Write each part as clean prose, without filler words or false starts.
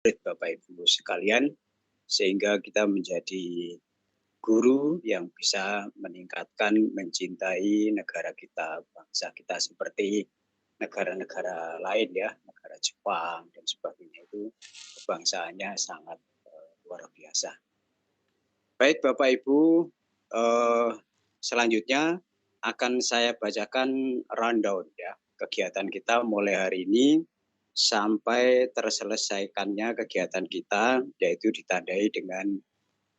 murid Bapak Ibu sekalian, sehingga kita menjadi guru yang bisa meningkatkan, mencintai negara kita, bangsa kita seperti negara-negara lain ya, negara Jepang dan sebagainya itu kebangsaannya sangat luar biasa. Baik Bapak Ibu, selanjutnya akan saya bacakan rundown ya kegiatan kita mulai hari ini sampai terselesaikannya kegiatan kita, yaitu ditandai dengan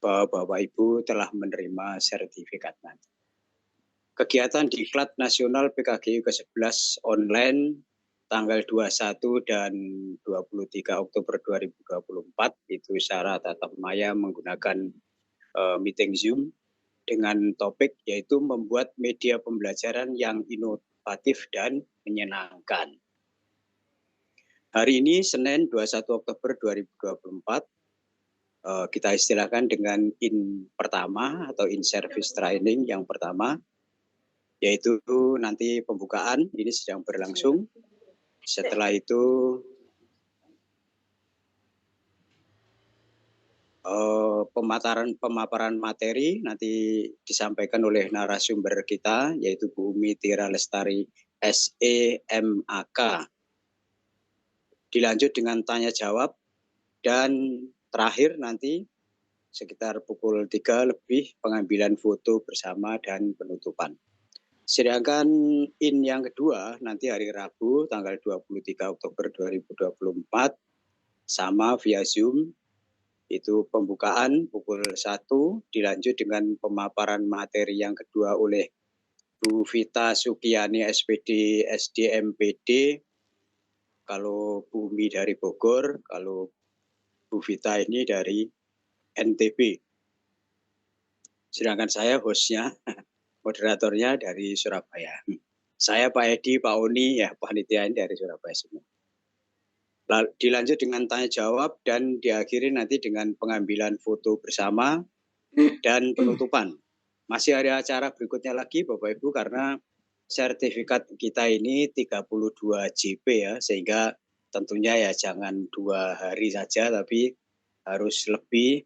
bahwa Bapak Ibu telah menerima sertifikat nanti. Kegiatan Diklat Nasional PKGI ke-11 online tanggal 21 dan 23 Oktober 2024 itu secara tatap maya menggunakan meeting Zoom dengan topik yaitu membuat media pembelajaran yang inovatif dan menyenangkan. Hari ini Senin 21 Oktober 2024 kita istilahkan dengan in pertama atau in service training yang pertama, yaitu nanti pembukaan ini sedang berlangsung. Setelah itu pemaparan materi nanti disampaikan oleh narasumber kita yaitu Bu Umi Tira Lestari SEMAK. Dilanjut dengan tanya jawab dan terakhir nanti sekitar pukul 3 lebih pengambilan foto bersama dan penutupan. Sedangkan in yang kedua nanti hari Rabu tanggal 23 Oktober 2024 sama via Zoom. Itu pembukaan pukul 1 dilanjut dengan pemaparan materi yang kedua oleh Bu Vita Sukiani SPD SDMPD. Kalau Bu Umi dari Bogor, kalau Bu Vita ini dari NTB. Sedangkan saya hostnya, moderatornya dari Surabaya. Saya Pak Edi, Pak Oni, ya panitia ini dari Surabaya semua. Lalu dilanjut dengan tanya jawab dan diakhiri nanti dengan pengambilan foto bersama dan penutupan. Masih ada acara berikutnya lagi Bapak Ibu karena sertifikat kita ini 32 JP ya, sehingga tentunya ya jangan 2 hari saja tapi harus lebih.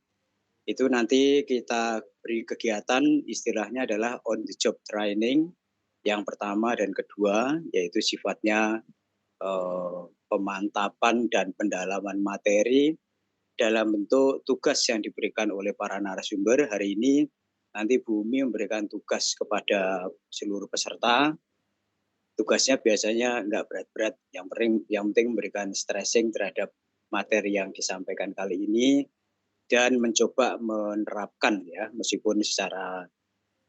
Itu nanti kita beri kegiatan istilahnya adalah on the job training yang pertama dan kedua, yaitu sifatnya pemantapan dan pendalaman materi dalam bentuk tugas yang diberikan oleh para narasumber. Hari ini nanti Bu Umi memberikan tugas kepada seluruh peserta. Tugasnya biasanya enggak berat-berat, yang penting memberikan stressing terhadap materi yang disampaikan kali ini dan mencoba menerapkan ya, meskipun secara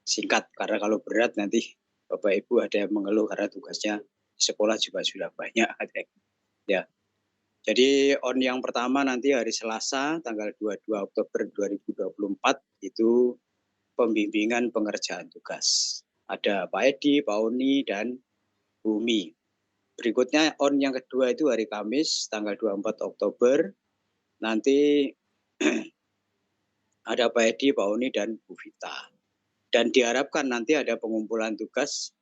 singkat, karena kalau berat nanti Bapak Ibu ada yang mengeluh karena tugasnya di sekolah juga sudah banyak. Ya. Jadi on yang pertama nanti hari Selasa tanggal 22 Oktober 2024 itu pembimbingan pengerjaan tugas. Ada Pak Edi, Pak Oni, dan Bu Umi. Berikutnya on yang kedua itu hari Kamis tanggal 24 Oktober. Nanti ada Pak Edi, Pak Oni, dan Bu Vita. Dan diharapkan nanti ada pengumpulan tugas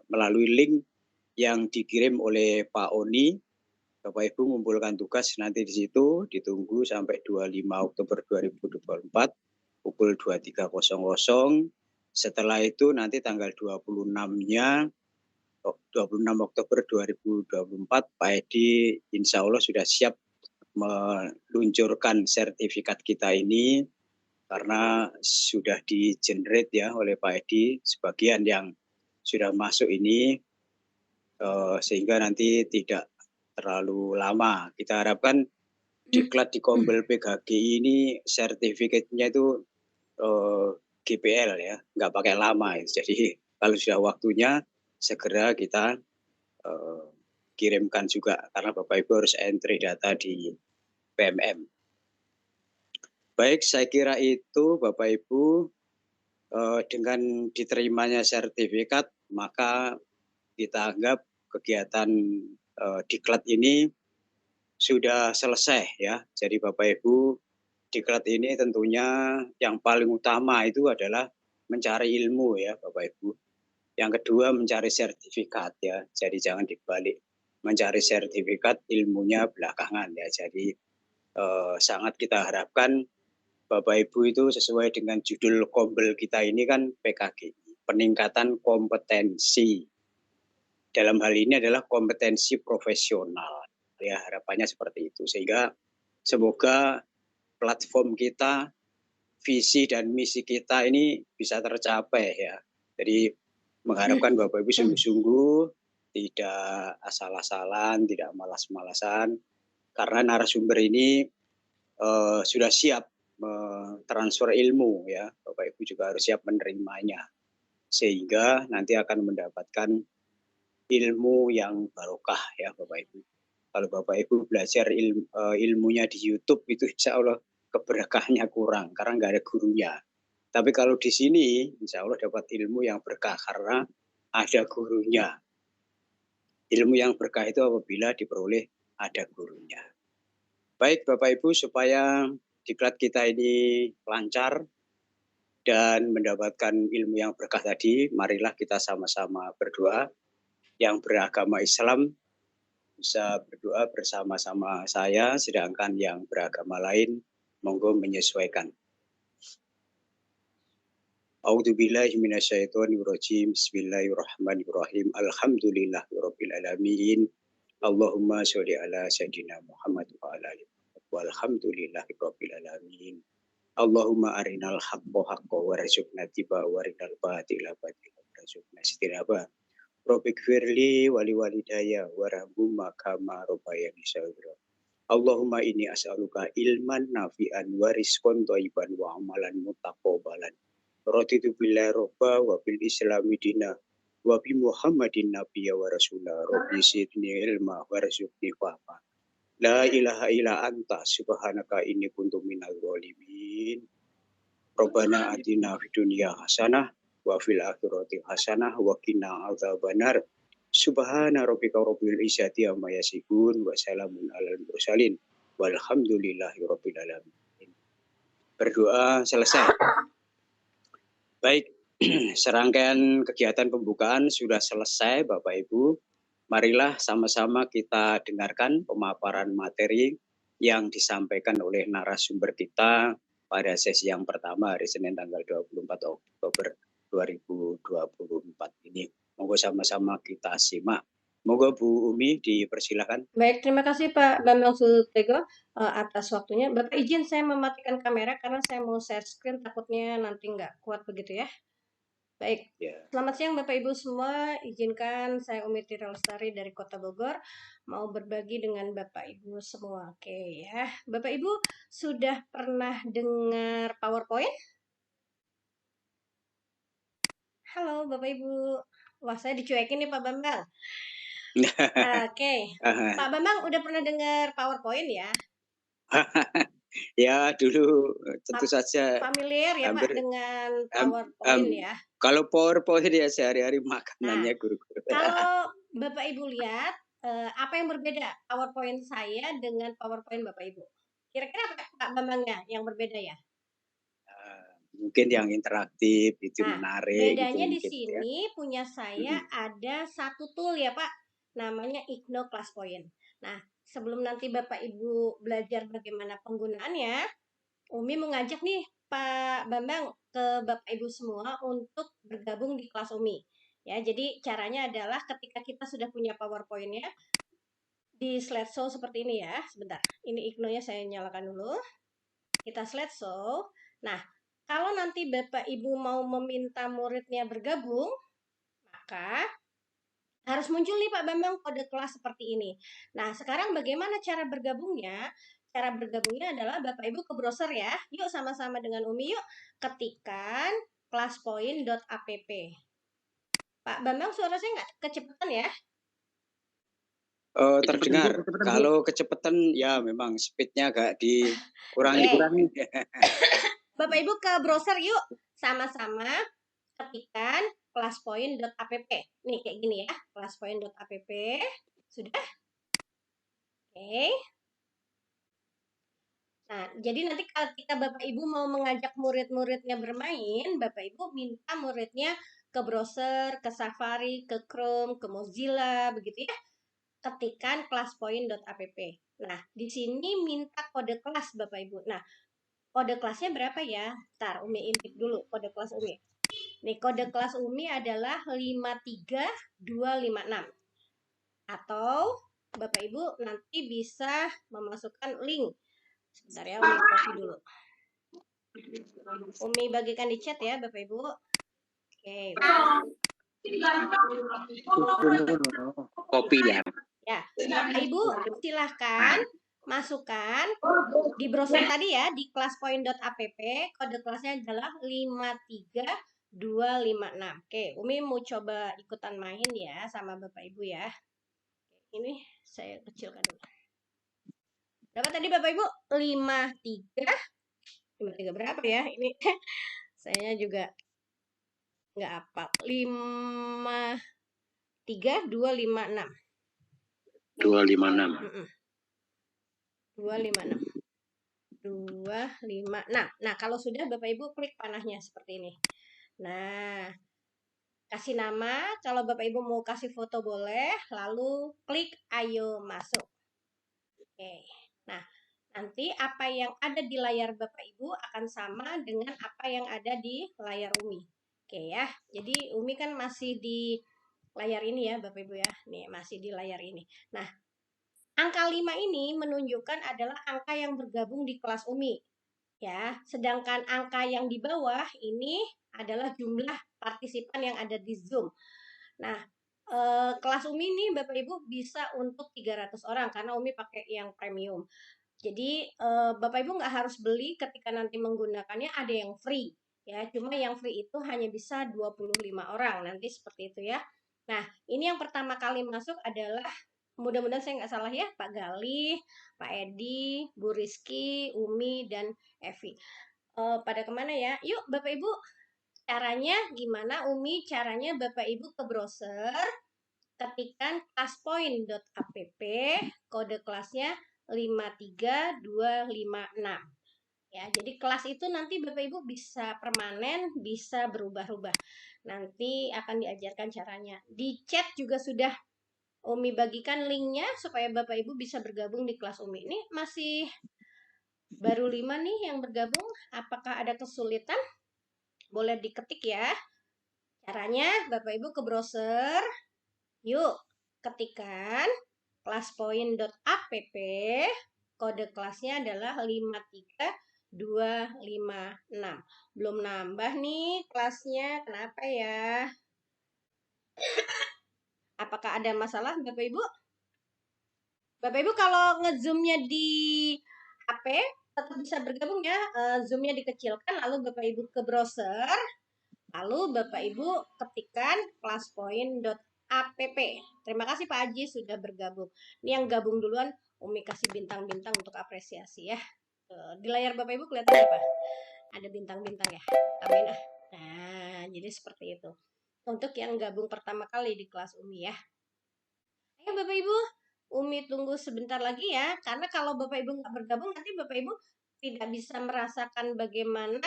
melalui link yang dikirim oleh Pak Oni. Bapak Ibu mengumpulkan tugas nanti di situ, ditunggu sampai 25 Oktober 2024 pukul 23.00. Setelah itu nanti tanggal 26-nya 26 Oktober 2024 Pak Edi insya Allah sudah siap meluncurkan sertifikat kita ini karena sudah di-generate ya oleh Pak Edi sebagian yang sudah masuk ini sehingga nanti tidak terlalu lama. Kita harapkan Diklat di Kombel PKGI ini sertifikatnya itu GPL ya, nggak pakai lama. Jadi kalau sudah waktunya segera kita kirimkan juga karena Bapak Ibu harus entry data di PMM. Baik, saya kira itu Bapak Ibu dengan diterimanya sertifikat maka kita anggap kegiatan Diklat ini sudah selesai ya. Jadi Bapak Ibu, Diklat ini tentunya yang paling utama itu adalah mencari ilmu ya Bapak Ibu. Yang kedua mencari sertifikat ya. Jadi jangan dibalik, mencari sertifikat ilmunya belakangan ya. Jadi sangat kita harapkan Bapak Ibu itu sesuai dengan judul kombel kita ini kan PKG, peningkatan kompetensi. Dalam hal ini adalah kompetensi profesional. Ya, harapannya seperti itu. Sehingga semoga platform kita, visi dan misi kita ini bisa tercapai ya. Jadi mengharapkan Bapak Ibu sungguh-sungguh, tidak asal-asalan, tidak malas-malasan, karena narasumber ini sudah siap transfer ilmu ya, Bapak Ibu juga harus siap menerimanya, sehingga nanti akan mendapatkan ilmu yang barokah ya Bapak Ibu. Kalau Bapak Ibu belajar ilmunya di YouTube itu insya Allah keberkahnya kurang karena nggak ada gurunya. Tapi kalau di sini insya Allah dapat ilmu yang berkah karena ada gurunya. Ilmu yang berkah itu apabila diperoleh ada gurunya. Baik Bapak Ibu, supaya diklat kita ini lancar dan mendapatkan ilmu yang berkah tadi, marilah kita sama-sama berdoa. Yang beragama Islam bisa berdoa bersama-sama saya, sedangkan yang beragama lain monggo menyesuaikan. A'udzubillahi minasyaitonirrajim. Bismillahirrahmanirrahim. Alhamdulillahirabbil alamin. Allahumma sholli ala sayyidina Muhammad wa ala alihi walhamdulillahirabbil alamin. Allahumma arinal haqqo haqqo warzuqna tiba warinal batila batila warzuqna istinaba. Rabbik firli wali walidaya warahumma kama rabbayani shaghira. Allahumma inni as'aluka ilman nafi'an wa rizqan thayyiban wa amalan mutaqabbalan. Raditu billahi robba wa bil islami dina wa bi Muhammadin nabiyya wa rasulah. Rabbi zidni ilma warzuqni fahma. La ilaha illa anta subhanaka inni kuntu minadh dhalimin. Rabbana atina fid dunya hasanah wa fil akhirati hasanah wa qina adzabannar. Subhana rabbika rabbil izzati amma yasifun wa salamun alal mursalin walhamdulillahi rabbil alamin. Berdoa selesai. Baik, serangkaian kegiatan pembukaan sudah selesai Bapak Ibu. Marilah sama-sama kita dengarkan pemaparan materi yang disampaikan oleh narasumber kita pada sesi yang pertama hari Senin tanggal 24 Oktober 2024 ini. Monggo sama-sama kita simak. Monggo Bu Umi dipersilakan. Baik, terima kasih Pak Bambang Susatego atas waktunya. Bapak izin saya mematikan kamera karena saya mau share screen, takutnya nanti nggak kuat begitu ya. Baik, selamat siang Bapak Ibu semua. Izinkan saya Umi Tira Lestari dari Kota Bogor mau berbagi dengan Bapak Ibu semua. Oke ya, Bapak Ibu sudah pernah dengar PowerPoint? Halo Bapak Ibu. Wah, saya dicuekin nih Pak Bambang. Oke, Pak Bambang udah pernah dengar PowerPoint ya? Ya dulu tentu saja familiar ya Pak dengan PowerPoint ya. Kalau PowerPoint ya sehari-hari makanannya guru-guru. Kalau Bapak Ibu lihat apa yang berbeda PowerPoint saya dengan PowerPoint Bapak Ibu? Kira-kira apa Pak Bambangnya yang berbeda ya? Mungkin yang interaktif itu menarik. Bedanya di sini punya saya ada satu tool ya Pak, namanya Igno ClassPoint. Nah, sebelum nanti Bapak Ibu belajar bagaimana penggunaannya, Umi mengajak nih Pak Bambang ke Bapak Ibu semua untuk bergabung di kelas Umi. Ya, jadi caranya adalah ketika kita sudah punya PowerPoint-nya di slideshow seperti ini ya. Sebentar, ini Igno-nya saya nyalakan dulu. Kita slideshow. Nah, kalau nanti Bapak Ibu mau meminta muridnya bergabung, maka harus muncul nih Pak Bambang kode kelas seperti ini. Nah, sekarang bagaimana cara bergabungnya? Cara bergabungnya adalah Bapak Ibu ke browser ya. Yuk sama-sama dengan Umi yuk ketikkan classpoint.app. Pak Bambang suara saya nggak kecepatan ya? Terdengar. Kalau kecepatan ya memang speednya agak dikurangi. Bapak Ibu ke browser yuk sama-sama ketikkan classpoint.app. Nih kayak gini ya, classpoint.app. Sudah? Oke. Nah, jadi nanti ketika Bapak Ibu mau mengajak murid-muridnya bermain, Bapak Ibu minta muridnya ke browser, ke Safari, ke Chrome, ke Mozilla, begitu ya. Ketikkan classpoint.app. Nah, di sini minta kode kelas Bapak Ibu. Nah, kode kelasnya berapa ya? Ntar Umi intip dulu kode kelas Umi. Nih, kode kelas Umi adalah 53256. Atau Bapak Ibu nanti bisa memasukkan link. Sebentar ya, Umi copy dulu. Umi bagikan di chat ya, Bapak Ibu. Oke. Kopi ya. Ya, Bapak Ibu silahkan masukkan di browser tadi ya, di classpoint.app, kode kelasnya adalah 53256. Oke, Umi mau coba ikutan main ya sama Bapak Ibu ya. Ini saya kecilkan dulu. Berapa tadi Bapak Ibu? 53. 53 berapa ya? Ini saya juga nggak apa. 53256. 256. 256. 256. Nah, kalau sudah Bapak Ibu klik panahnya seperti ini. Nah, kasih nama, kalau Bapak Ibu mau kasih foto boleh, lalu klik ayo masuk. Oke. Nah, nanti apa yang ada di layar Bapak Ibu akan sama dengan apa yang ada di layar Umi. Oke ya. Jadi Umi kan masih di layar ini ya Bapak Ibu ya. Nih, masih di layar ini. Nah, angka 5 ini menunjukkan adalah angka yang bergabung di kelas Umi. Ya, sedangkan angka yang di bawah ini adalah jumlah partisipan yang ada di Zoom. Nah, kelas Umi ini Bapak Ibu bisa untuk 300 orang karena Umi pakai yang premium. Jadi Bapak Ibu nggak harus beli ketika nanti menggunakannya, ada yang free ya. Cuma yang free itu hanya bisa 25 orang nanti seperti itu ya. Nah, ini yang pertama kali masuk adalah, mudah-mudahan saya nggak salah ya, Pak Galih, Pak Edi, Bu Rizky, Umi, dan Evi. Pada kemana ya? Yuk Bapak Ibu, caranya gimana Umi? Caranya Bapak Ibu ke browser, ketikkan classpoint.app, kode kelasnya 53256. Ya, jadi kelas itu nanti Bapak Ibu bisa permanen, bisa berubah-ubah. Nanti akan diajarkan caranya. Di chat juga sudah Umi bagikan linknya supaya Bapak Ibu bisa bergabung di kelas Umi. Ini masih baru 5 nih yang bergabung. Apakah ada kesulitan? Boleh diketik ya. Caranya Bapak Ibu ke browser. Yuk, ketikkan classpoint.app, kode kelasnya adalah 53256. Belum nambah nih kelasnya, kenapa ya? Apakah ada masalah Bapak Ibu? Bapak Ibu kalau ngezoomnya di HP tetap bisa bergabung ya. Zoomnya dikecilkan, lalu Bapak Ibu ke browser, lalu Bapak Ibu ketikkan classpoint.app. Terima kasih Pak Haji sudah bergabung. Ini yang gabung duluan, Umi kasih bintang-bintang untuk apresiasi ya. Di layar Bapak Ibu kelihatan apa? Ada bintang-bintang ya. Amin ah. Nah, jadi seperti itu. Untuk yang gabung pertama kali di kelas Umi ya. Ayo Bapak Ibu, Umi tunggu sebentar lagi ya. Karena kalau Bapak Ibu nggak bergabung, nanti Bapak Ibu tidak bisa merasakan bagaimana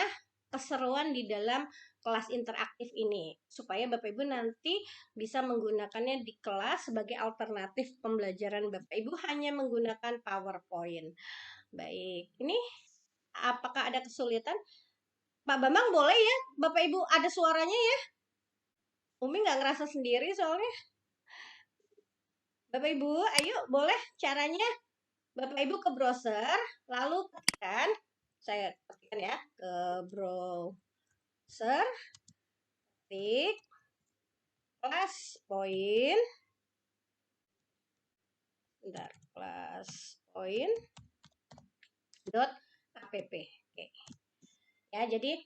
keseruan di dalam kelas interaktif ini. Supaya Bapak Ibu nanti bisa menggunakannya di kelas sebagai alternatif pembelajaran Bapak Ibu hanya menggunakan PowerPoint. Baik, ini apakah ada kesulitan? Pak Bambang boleh ya, Bapak Ibu ada suaranya ya? Umi nggak ngerasa sendiri soalnya. Bapak Ibu, ayo boleh caranya. Bapak Ibu ke browser, lalu ketikkan, saya ketikkan ya, ke browser, ketik classpoint, bentar, classpoint.app. Oke. Ya, jadi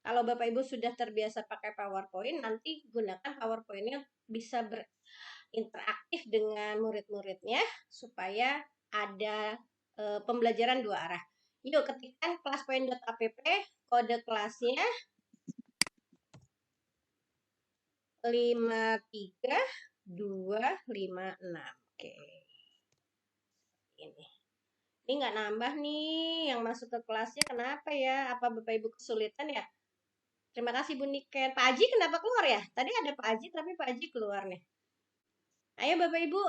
kalau Bapak Ibu sudah terbiasa pakai PowerPoint, nanti gunakan PowerPoint-nya bisa berinteraktif dengan murid-muridnya supaya ada pembelajaran dua arah. Yuk ketikkan classpoint.app, kode kelasnya 53256. Oke. Ini nggak nambah nih yang masuk ke kelasnya, kenapa ya? Apa Bapak Ibu kesulitan ya? Terima kasih Bu Niken. Pak Haji kenapa keluar ya? Tadi ada Pak Haji tapi Pak Haji keluar nih. Ayo Bapak Ibu,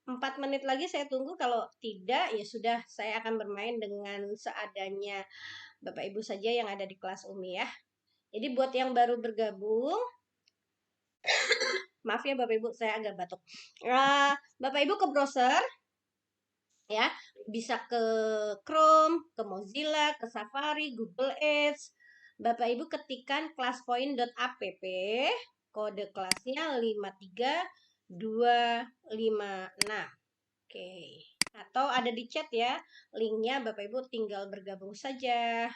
4 menit lagi saya tunggu, kalau tidak ya sudah saya akan bermain dengan seadanya Bapak Ibu saja yang ada di kelas Umi ya. Jadi buat yang baru bergabung, maaf ya Bapak Ibu saya agak batuk. Bapak Ibu ke browser ya, bisa ke Chrome, ke Mozilla, ke Safari, Google Ads. Bapak Ibu ketikkan classpoint.app, kode kelasnya 53256. Oke. Atau ada di chat ya, linknya Bapak Ibu tinggal bergabung saja.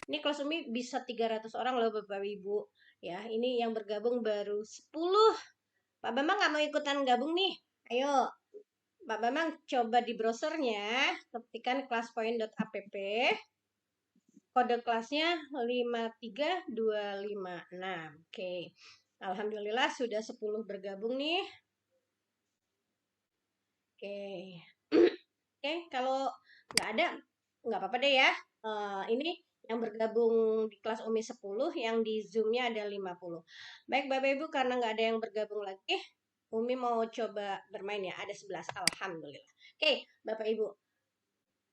Ini kelas Umi bisa 300 orang loh Bapak Ibu. Ya, ini yang bergabung baru 10. Pak Bambang nggak mau ikutan gabung nih? Ayo, Pak Bambang coba di browsernya, ketikkan classpoint.app, kode kelasnya 53256. Oke, Alhamdulillah sudah 10 bergabung nih. Oke, oke, kalau nggak ada, nggak apa-apa deh ya. Ini yang bergabung di kelas Umi 10, yang di Zoom-nya ada 50. Baik Bapak Ibu, karena nggak ada yang bergabung lagi, Umi mau coba bermain ya, ada 11, Alhamdulillah. Oke, Bapak Ibu.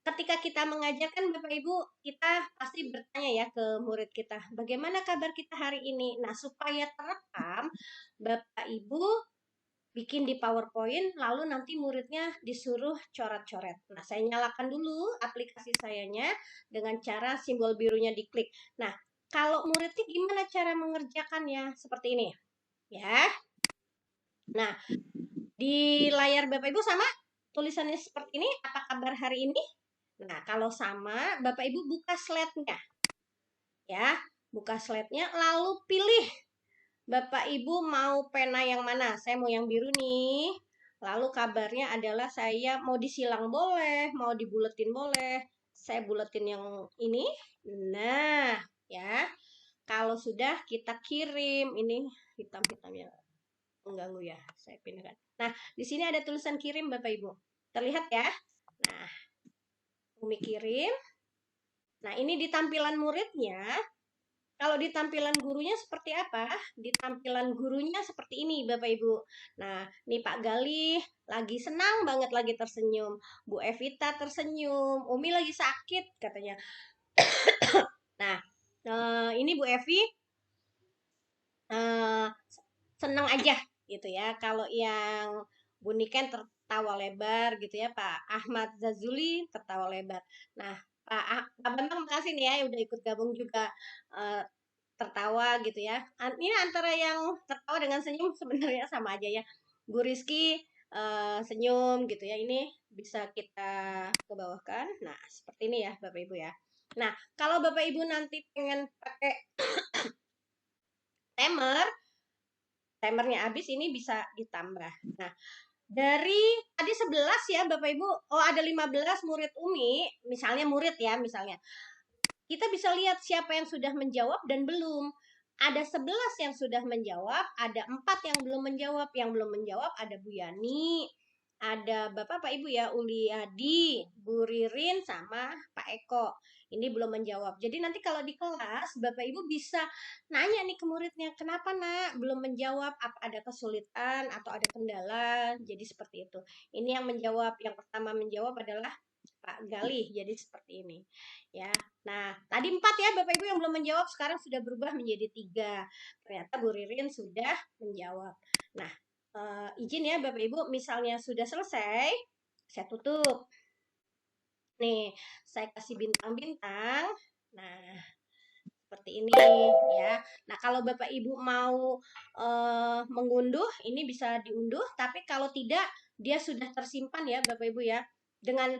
Ketika kita mengajarkan Bapak Ibu, kita pasti bertanya ya ke murid kita, bagaimana kabar kita hari ini? Nah, supaya terekam, Bapak Ibu bikin di PowerPoint, lalu nanti muridnya disuruh coret-coret. Nah, saya nyalakan dulu aplikasi sayanya dengan cara simbol birunya diklik. Nah, kalau muridnya gimana cara mengerjakannya? Seperti ini, ya. Nah, di layar Bapak Ibu sama tulisannya seperti ini, apa kabar hari ini? Nah, kalau sama, Bapak Ibu buka slide-nya. Ya, buka slide-nya, lalu pilih Bapak Ibu mau pena yang mana? Saya mau yang biru nih. Lalu kabarnya adalah saya mau disilang boleh, mau dibuletin boleh. Saya buletin yang ini. Nah, ya. Kalau sudah kita kirim. Ini hitam-hitam ya. Mengganggu ya. Saya pindahkan. Nah, di sini ada tulisan kirim Bapak Ibu. Terlihat ya? Nah, Umi kirim. Nah, ini di tampilan muridnya. Kalau di tampilan gurunya seperti apa? Di tampilan gurunya seperti ini, Bapak Ibu. Nah, nih Pak Galih lagi senang banget, lagi tersenyum. Bu Evita tersenyum. Umi lagi sakit, katanya. Nah, ini Bu Evi senang aja, gitu ya. Kalau yang Bu Niken tertawa lebar, gitu ya. Pak Ahmad Zazuli tertawa lebar. Nah, Pak Bambang makasih nih ya, udah ikut gabung juga. Tertawa gitu ya. Ini antara yang tertawa dengan senyum sebenarnya sama aja ya. Bu Rizky senyum gitu ya. Ini bisa kita ke bawahkan. Nah, seperti ini ya Bapak Ibu ya. Nah, kalau Bapak Ibu nanti pengen pakai timernya habis, ini bisa ditambah. Nah, dari tadi 11 ya Bapak Ibu. Oh, ada 15 murid Umi, misalnya murid ya, misalnya. Kita bisa lihat siapa yang sudah menjawab dan belum. Ada 11 yang sudah menjawab, ada 4 yang belum menjawab. Yang belum menjawab ada Bu Yani, ada Bapak Pak Ibu ya, Uli Adi, Bu Ririn, sama Pak Eko. Ini belum menjawab. Jadi nanti kalau di kelas, Bapak Ibu bisa nanya nih ke muridnya, kenapa nak belum menjawab? Apa ada kesulitan atau ada kendala? Jadi seperti itu. Ini yang menjawab, yang pertama menjawab adalah Pak Galih. Jadi seperti ini. Ya, nah tadi 4 ya Bapak Ibu yang belum menjawab, sekarang sudah berubah menjadi 3. Ternyata Bu Ririn sudah menjawab. Nah, izin ya Bapak Ibu, misalnya sudah selesai, saya tutup. Nih, saya kasih bintang-bintang. Nah, seperti ini ya. Nah, kalau Bapak Ibu mau mengunduh, ini bisa diunduh, tapi kalau tidak, dia sudah tersimpan ya Bapak Ibu ya. Dengan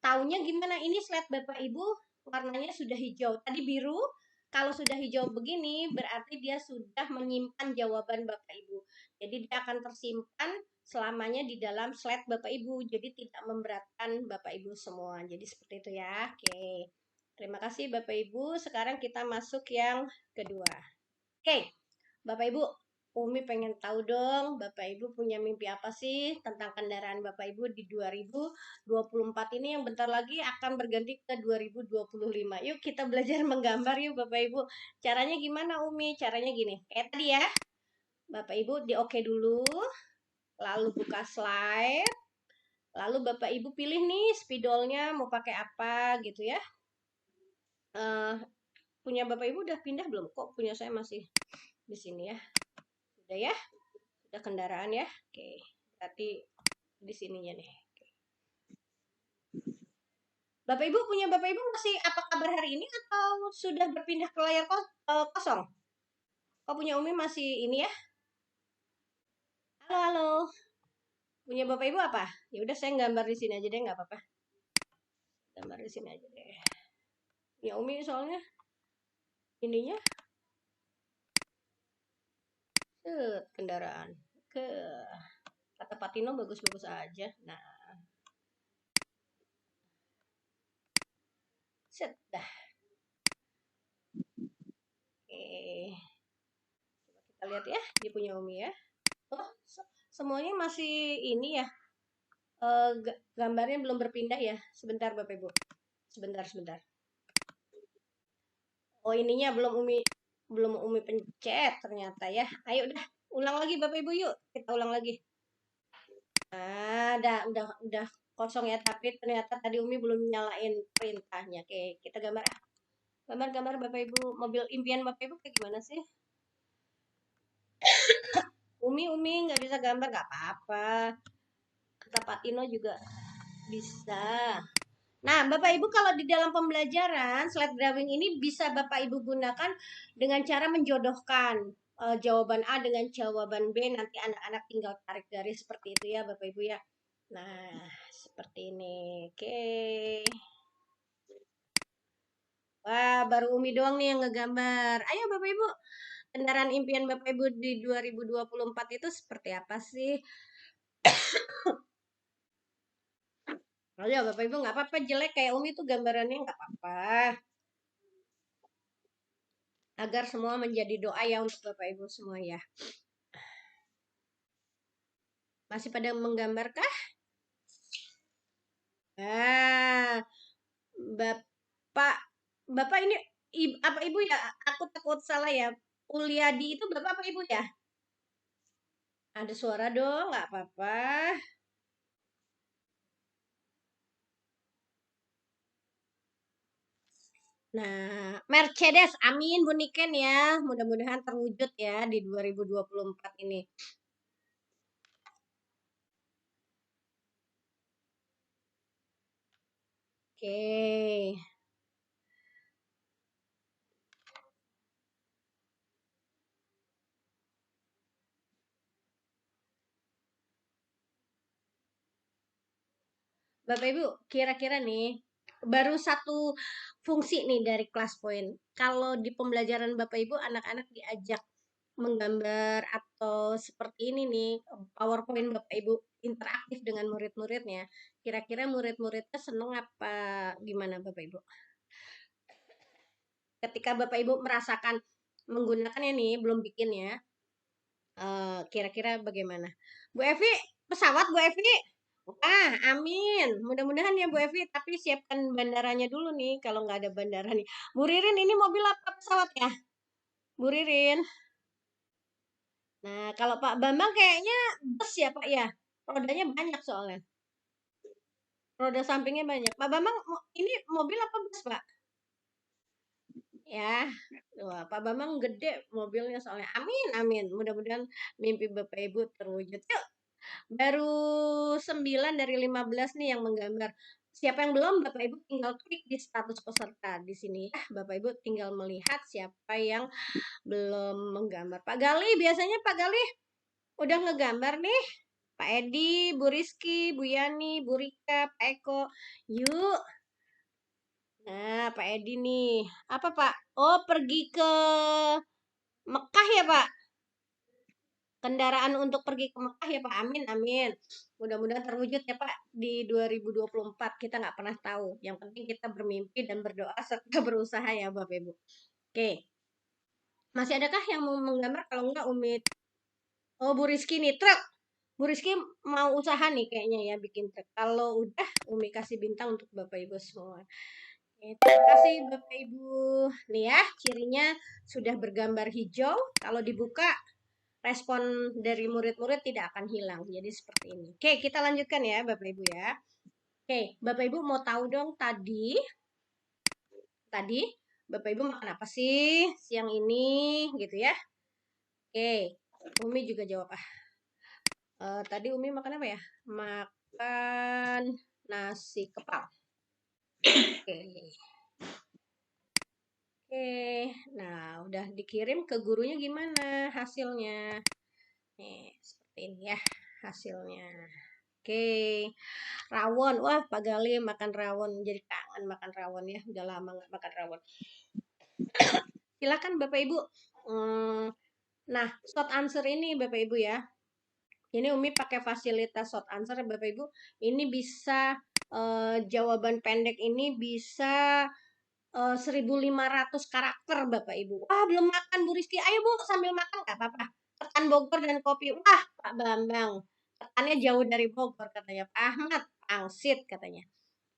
taunya gimana? Ini slide Bapak Ibu warnanya sudah hijau. Tadi biru. Kalau sudah hijau begini, berarti dia sudah menyimpan jawaban Bapak Ibu. Jadi dia akan tersimpan selamanya di dalam slide Bapak Ibu. Jadi tidak memberatkan Bapak Ibu semua. Jadi seperti itu ya. Oke. Terima kasih Bapak Ibu. Sekarang kita masuk yang kedua. Oke. Bapak Ibu, Umi pengen tahu dong, Bapak Ibu punya mimpi apa sih tentang kendaraan Bapak Ibu di 2024 ini yang bentar lagi akan berganti ke 2025. Yuk kita belajar menggambar yuk Bapak Ibu. Caranya gimana Umi? Caranya gini, kayak tadi ya. Bapak Ibu di oke dulu. Lalu buka slide. Lalu Bapak Ibu pilih nih spidolnya mau pakai apa gitu ya. Punya Bapak Ibu udah pindah belum? Kok punya saya masih di sini ya? Sudah ya? Sudah kendaraan ya? Oke, berarti di sininya nih. Oke. Bapak Ibu punya Bapak Ibu masih apa kabar hari ini atau sudah berpindah ke layar kosong? Kok punya Umi masih ini ya? Halo, halo. Punya Bapak Ibu apa? Ya udah saya gambar di sini aja deh, nggak apa-apa. Gambar di sini aja deh. Punya Umi soalnya ininya kendaraan ke kata Patino bagus-bagus aja. Nah, set dah. Oke. Coba kita lihat ya, dia punya Umi ya. Oh, semuanya masih ini ya. Gambarnya belum berpindah ya. Sebentar Bapak Ibu. Sebentar. Oh, ininya belum Umi pencet ternyata ya. Ayo udah ulang lagi Bapak Ibu yuk. Kita ulang lagi. Nah, udah kosong ya, tapi ternyata tadi Umi belum nyalain perintahnya. Oke, kita gambar. Gambar Bapak Ibu, mobil impian Bapak Ibu kayak gimana sih? Umi nggak bisa gambar nggak apa-apa. Kata Pak Tino juga bisa. Nah, Bapak Ibu kalau di dalam pembelajaran slide drawing ini bisa Bapak Ibu gunakan dengan cara menjodohkan jawaban A dengan jawaban B. Nanti anak-anak tinggal tarik garis seperti itu ya Bapak Ibu ya. Nah, seperti ini. Oke. Wah, baru Umi doang nih yang ngegambar. Ayo Bapak Ibu, kendaraan impian Bapak Ibu di 2024 itu seperti apa sih? Ayo Bapak Ibu nggak apa-apa jelek kayak Umi tuh gambarannya nggak apa-apa. Agar semua menjadi doa ya untuk Bapak Ibu semua ya. Masih pada menggambarkah? Ah, Bapak ini apa Ibu ya? Aku takut salah ya. Uliadi itu Bapak apa Ibu ya? Ada suara dong, nggak apa-apa. Nah, Mercedes, amin Bu Niken ya. Mudah-mudahan terwujud ya di 2024 ini. Oke. Bapak Ibu, kira-kira nih baru satu fungsi nih dari kelas point. Kalau di pembelajaran Bapak Ibu anak-anak diajak menggambar atau seperti ini nih PowerPoint Bapak Ibu interaktif dengan murid-muridnya. Kira-kira murid-muridnya seneng apa gimana Bapak Ibu? Ketika Bapak Ibu merasakan menggunakannya nih belum bikin ya. Kira-kira bagaimana? Bu Evi, pesawat Bu Evi? Ah, amin. Mudah-mudahan ya Bu Evi, tapi siapkan bandaranya dulu nih kalau nggak ada bandara nih. Bu Ririn, ini mobil apa pesawat ya? Bu Ririn. Nah, kalau Pak Bambang kayaknya bus ya Pak ya? Rodanya banyak soalnya. Roda sampingnya banyak. Pak Bambang, ini mobil apa bus Pak? Ya, wah, Pak Bambang gede mobilnya soalnya. Amin. Mudah-mudahan mimpi Bapak Ibu terwujud. Yuk, baru 9 dari 15 nih yang menggambar. Siapa yang belum, Bapak Ibu tinggal klik di status peserta di sini ya. Bapak Ibu tinggal melihat siapa yang belum menggambar. Pak Gali, biasanya Pak Gali udah ngegambar nih. Pak Edi, Bu Rizky, Bu Yani, Bu Rika, Pak Eko. Yuk. Nah, Pak Edi nih. Apa Pak? Oh, pergi ke Mekah ya Pak? Kendaraan untuk pergi ke Mekah ya Pak. Amin. Mudah-mudahan terwujud ya Pak di 2024. Kita nggak pernah tahu. Yang penting kita bermimpi dan berdoa serta berusaha ya Bapak Ibu. Oke. Masih adakah yang mau menggambar? Kalau enggak Umi. Oh, Bu Rizky nih truk. Bu Rizky mau usaha nih kayaknya ya bikin truk. Kalau udah Umi kasih bintang untuk Bapak Ibu semua. Oke, terima kasih Bapak Ibu. Nih ya, cirinya sudah bergambar hijau. Kalau dibuka respon dari murid-murid tidak akan hilang. Jadi seperti ini. Oke, kita lanjutkan ya Bapak Ibu ya. Oke, Bapak Ibu mau tahu dong tadi Bapak Ibu makan apa sih siang ini gitu ya? Oke, Umi juga jawab tadi Umi makan apa ya? Makan nasi kepal. Oke. Oke, nah udah dikirim ke gurunya gimana hasilnya? Nih, seperti ini ya hasilnya. Oke, rawon. Wah, Pak Gali makan rawon. Jadi kangen makan rawon ya. Udah lama nggak makan rawon. Silakan Bapak Ibu. Nah, short answer ini Bapak Ibu ya. Ini Umi pakai fasilitas short answer Bapak Ibu. Ini bisa jawaban pendek ini bisa 1.500 karakter Bapak Ibu. Wah, belum makan Bu Rizky. Ayo Bu, sambil makan nggak apa-apa. Tekan Bogor dan kopi. Wah, Pak Bambang. Tekannya jauh dari Bogor katanya. Pak Ahmad, pangsit katanya.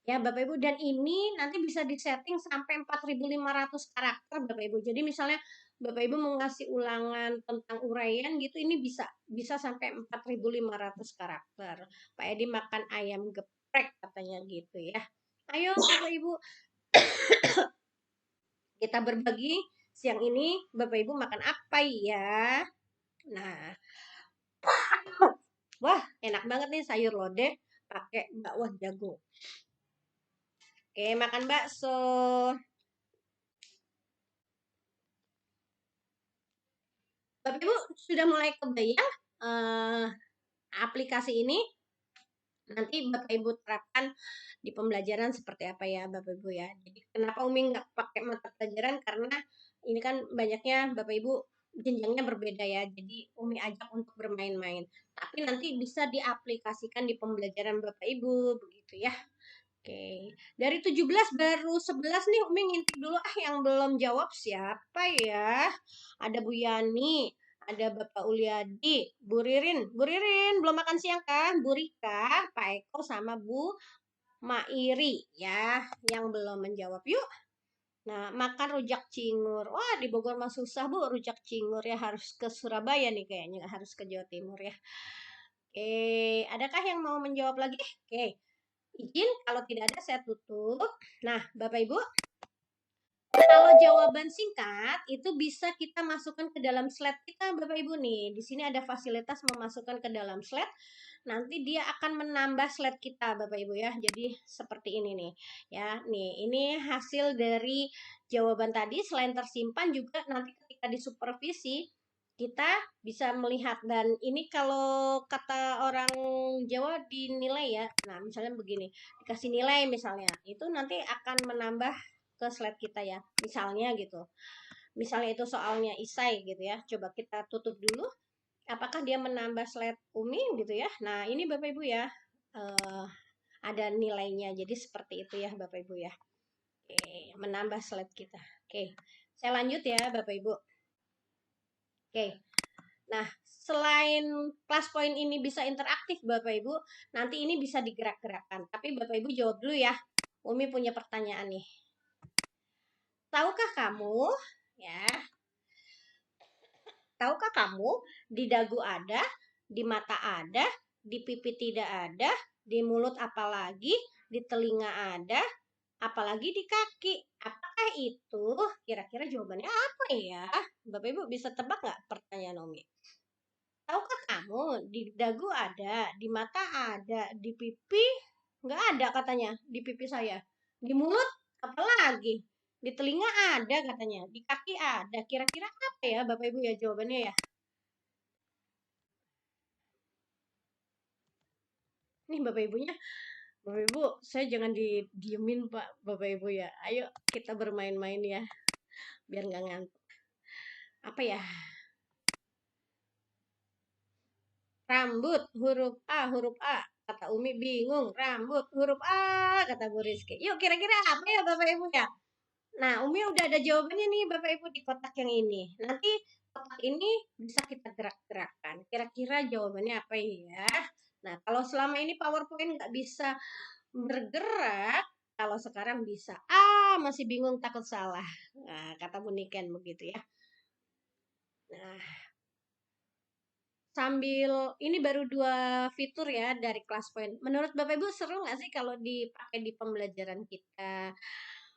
Ya Bapak Ibu, dan ini nanti bisa disetting sampai 4.500 karakter Bapak Ibu. Jadi misalnya Bapak Ibu mau ngasih ulangan tentang uraian gitu, ini bisa sampai 4.500 karakter. Pak Edi makan ayam geprek katanya gitu ya. Ayo Bapak Ibu, kita berbagi siang ini Bapak Ibu makan apa ya? Nah, wah enak banget nih sayur lodeh pakai bakwan jagung. Oke, makan bakso. Bapak Ibu sudah mulai kebayang aplikasi ini? Nanti Bapak Ibu terapkan di pembelajaran seperti apa ya Bapak Ibu ya. Jadi kenapa Umi nggak pakai mata pelajaran? Karena ini kan banyaknya Bapak Ibu jenjangnya berbeda ya. Jadi Umi ajak untuk bermain-main. Tapi nanti bisa diaplikasikan di pembelajaran Bapak Ibu begitu ya. Oke, dari 17 baru 11 nih Umi ngintip dulu yang belum jawab siapa ya? Ada Bu Yani, ada Bapak Uliadi, Bu Ririn. Bu Ririn belum makan siang kan? Bu Rika, Pak Eko sama Bu Mairi ya yang belum menjawab. Yuk. Nah, makan rujak cingur. Wah, di Bogor mah susah Bu rujak cingur ya, harus ke Surabaya nih kayaknya, harus ke Jawa Timur ya. Oke, adakah yang mau menjawab lagi? Oke. Izin, kalau tidak ada saya tutup. Nah, Bapak Ibu, kalau jawaban singkat itu bisa kita masukkan ke dalam slide kita, Bapak Ibu nih. Di sini ada fasilitas memasukkan ke dalam slide. Nanti dia akan menambah slide kita, Bapak Ibu ya. Jadi seperti ini nih. Ya, nih ini hasil dari jawaban tadi. Selain tersimpan juga nanti ketika disupervisi kita bisa melihat, dan ini kalau kata orang Jawa dinilai ya. Nah, misalnya begini, dikasih nilai misalnya, itu nanti akan menambah ke slide kita ya. Misalnya gitu. Misalnya itu soalnya isai gitu ya. Coba kita tutup dulu. Apakah dia menambah slide Umi gitu ya. Nah, ini Bapak Ibu ya. Ada nilainya. Jadi seperti itu ya Bapak Ibu ya. Oke, menambah slide kita. Oke. Saya lanjut ya Bapak Ibu. Oke. Nah, selain kelas poin ini bisa interaktif Bapak Ibu, nanti ini bisa digerak-gerakkan. Tapi Bapak Ibu jawab dulu ya. Umi punya pertanyaan nih. Tahukah kamu ya? Tahukah kamu di dagu ada, di mata ada, di pipi tidak ada, di mulut apalagi, di telinga ada, apalagi di kaki. Apakah itu? Kira-kira jawabannya apa ya? Bapak Ibu bisa tebak nggak pertanyaan Umi? Tahukah kamu di dagu ada, di mata ada, di pipi nggak ada katanya, di pipi saya. Di mulut apalagi? Di telinga ada katanya, di kaki ada. Kira-kira apa ya Bapak Ibu ya jawabannya ya? Nih Bapak Ibunya, Bapak Ibu, saya jangan didiemin Pak, Bapak Ibu ya. Ayo kita bermain-main ya, biar nggak ngantuk. Apa ya? Rambut, huruf A, kata Umi bingung. Rambut, huruf A, kata Bu Rizky. Yuk kira-kira apa ya Bapak Ibu ya? Nah, Umi udah ada jawabannya nih Bapak Ibu di kotak yang ini. Nanti kotak ini bisa kita gerak-gerakkan. Kira-kira jawabannya apa ya? Nah, kalau selama ini PowerPoint nggak bisa bergerak, kalau sekarang bisa. Masih bingung takut salah. Nah, kata Bu Niken begitu ya. Nah, sambil ini baru 2 fitur ya dari ClassPoint. Menurut Bapak Ibu seru nggak sih kalau dipakai di pembelajaran kita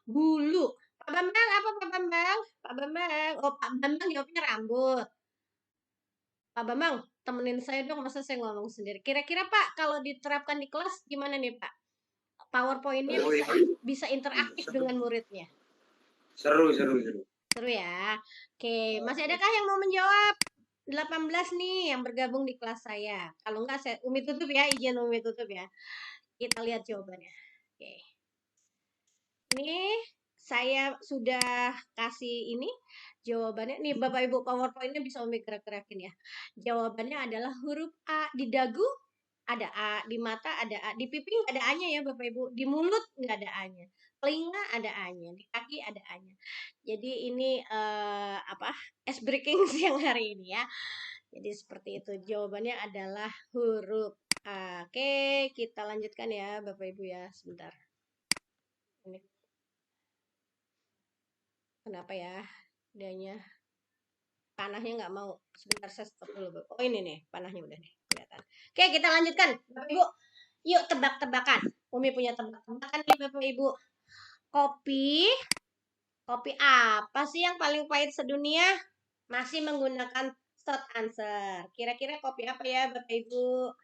dulu? Pak Bambang, apa Pak Bambang? Pak Bambang. Oh, Pak Bambang jawabnya rambut. Pak Bambang, temenin saya dong, masa saya ngomong sendiri. Kira-kira Pak, kalau diterapkan di kelas gimana nih Pak? PowerPoint-nya bisa interaktif dengan muridnya. Seru. Seru ya. Oke, masih adakah yang mau menjawab? 18 nih yang bergabung di kelas saya. Kalau enggak saya Umi tutup ya, izin Umi tutup ya. Kita lihat jawabannya. Oke. Ini saya sudah kasih ini jawabannya. Nih Bapak Ibu PowerPoint-nya bisa Umi gerak-gerakin ya. Jawabannya adalah huruf A. Di dagu ada A, di mata ada A, di pipi nggak ada A-nya ya Bapak Ibu, di mulut nggak ada A-nya, telinga ada A-nya, di kaki ada A-nya. Jadi ini ice breaking siang hari ini ya. Jadi seperti itu, jawabannya adalah huruf A. Oke, kita lanjutkan ya Bapak Ibu ya, sebentar. Ini kenapa ya dianya panahnya nggak mau, sebentar saya stop dulu. Oh ini nih panahnya udah nih kelihatan. Oke, kita lanjutkan Bapak Ibu. Yuk tebak-tebakan. Umi punya tebak-tebakan nih Bapak Ibu. Kopi apa sih yang paling pahit sedunia? Masih menggunakan short answer. Kira-kira kopi apa ya Bapak Ibu?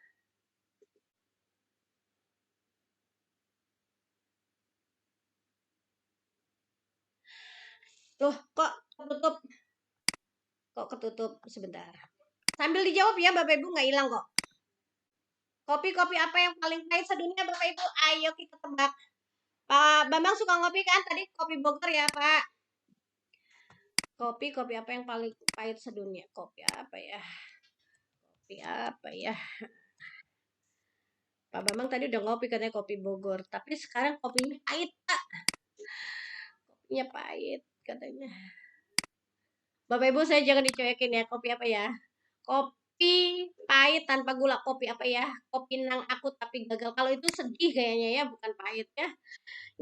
Loh, kok ketutup? Kok ketutup? Sebentar. Sambil dijawab ya Bapak Ibu, nggak hilang kok. Kopi apa yang paling pahit sedunia Bapak Ibu? Ayo kita tebak. Pak Bambang suka ngopi kan? Tadi kopi Bogor ya Pak. Kopi apa yang paling pahit sedunia? Kopi apa ya? Pak Bambang tadi udah ngopi katanya kopi Bogor. Tapi sekarang kopinya pahit Pak. Kopinya pahit katanya. Bapak Ibu saya jangan dicuekin ya. Kopi apa ya? Kopi pahit tanpa gula. Kopi apa ya? Kopi nang aku tapi gagal. Kalau itu sedih kayaknya ya, bukan pahit ya.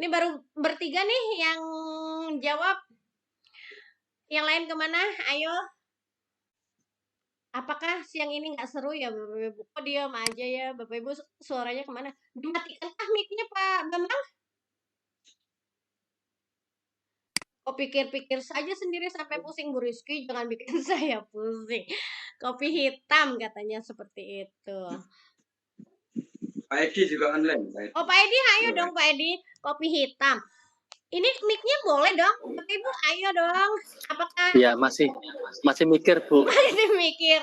Ini baru bertiga nih yang jawab. Yang lain kemana? Ayo. Apakah siang ini nggak seru ya Bapak Ibu? Kok diam aja ya Bapak Ibu, suaranya kemana? Dimatikan mic-nya Pak Bambang? Kok pikir-pikir saja sendiri sampai pusing Bu Rizky, jangan bikin saya pusing. Kopi hitam katanya seperti itu. Pak Edi juga online. Oh Pak Edi, ayo dong Pak Edi, kopi hitam. Ini mic-nya boleh dong, Bapak Ibu, ayo dong. Apakah? Ya masih mikir Bu. Masih mikir.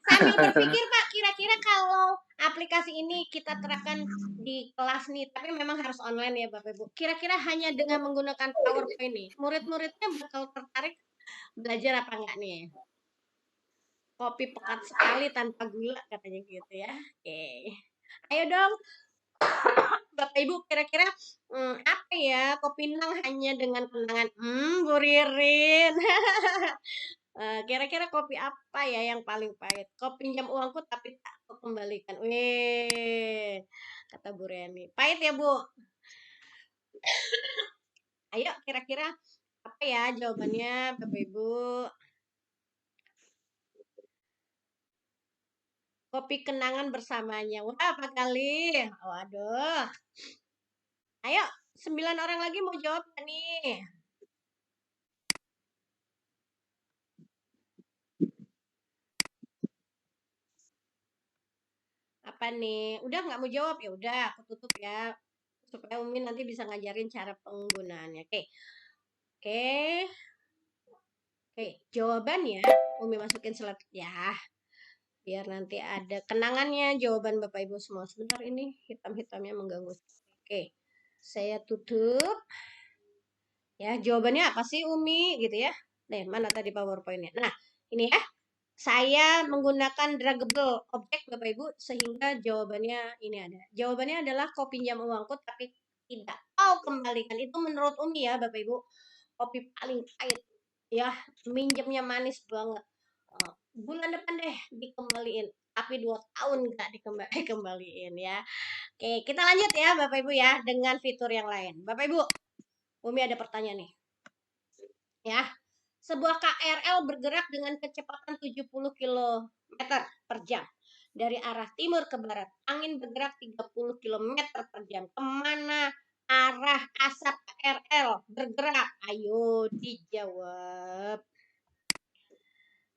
Sambil berpikir Pak, kira-kira kalau aplikasi ini kita terapkan di kelas nih, tapi memang harus online ya Bapak Ibu. Kira-kira hanya dengan menggunakan PowerPoint nih, murid-muridnya bakal tertarik belajar apa enggak nih? Kopi pekat sekali tanpa gula katanya gitu ya. Oke. Ayo dong. Bapak Ibu kira-kira apa ya? Kopi nang hanya dengan kenangan. Bu Ririn. Kira-kira kopi apa ya yang paling pahit? Kau pinjam uangku tapi tak kau kembalikan. Wih, kata Bu Reni. Pahit ya Bu? Ayo kira-kira apa ya jawabannya Bapak Ibu? Kopi kenangan bersamanya. Wah, apa kali? Waduh. Ayo, 9 orang lagi mau jawab nih? Apa nih? Udah nggak mau jawab ya? Udah, aku tutup ya. Supaya Umi nanti bisa ngajarin cara penggunaannya. Oke. Jawabannya Umi masukin slide ya. Biar nanti ada kenangannya jawaban Bapak Ibu semua. Sebentar ini hitam-hitamnya mengganggu. Oke. Saya tutup. Ya, jawabannya apa sih Umi gitu ya? Nih, mana tadi PowerPoint-nya? Nah, ini ya. Saya menggunakan draggable object Bapak Ibu sehingga jawabannya ini ada. Jawabannya adalah kau pinjam uangku tapi tidak kau kembalikan. Itu menurut Umi ya Bapak Ibu. Kopi paling pahit. Ya, minjemnya manis banget. Bulan depan deh dikembaliin. Tapi 2 tahun nggak dikembaliin ya. Oke, kita lanjut ya Bapak Ibu ya dengan fitur yang lain. Bapak Ibu, Umi ada pertanyaan nih. Ya, sebuah KRL bergerak dengan kecepatan 70 km meter per jam. Dari arah timur ke barat, angin bergerak 30 km per jam. Kemana arah asap KRL bergerak? Ayo dijawab.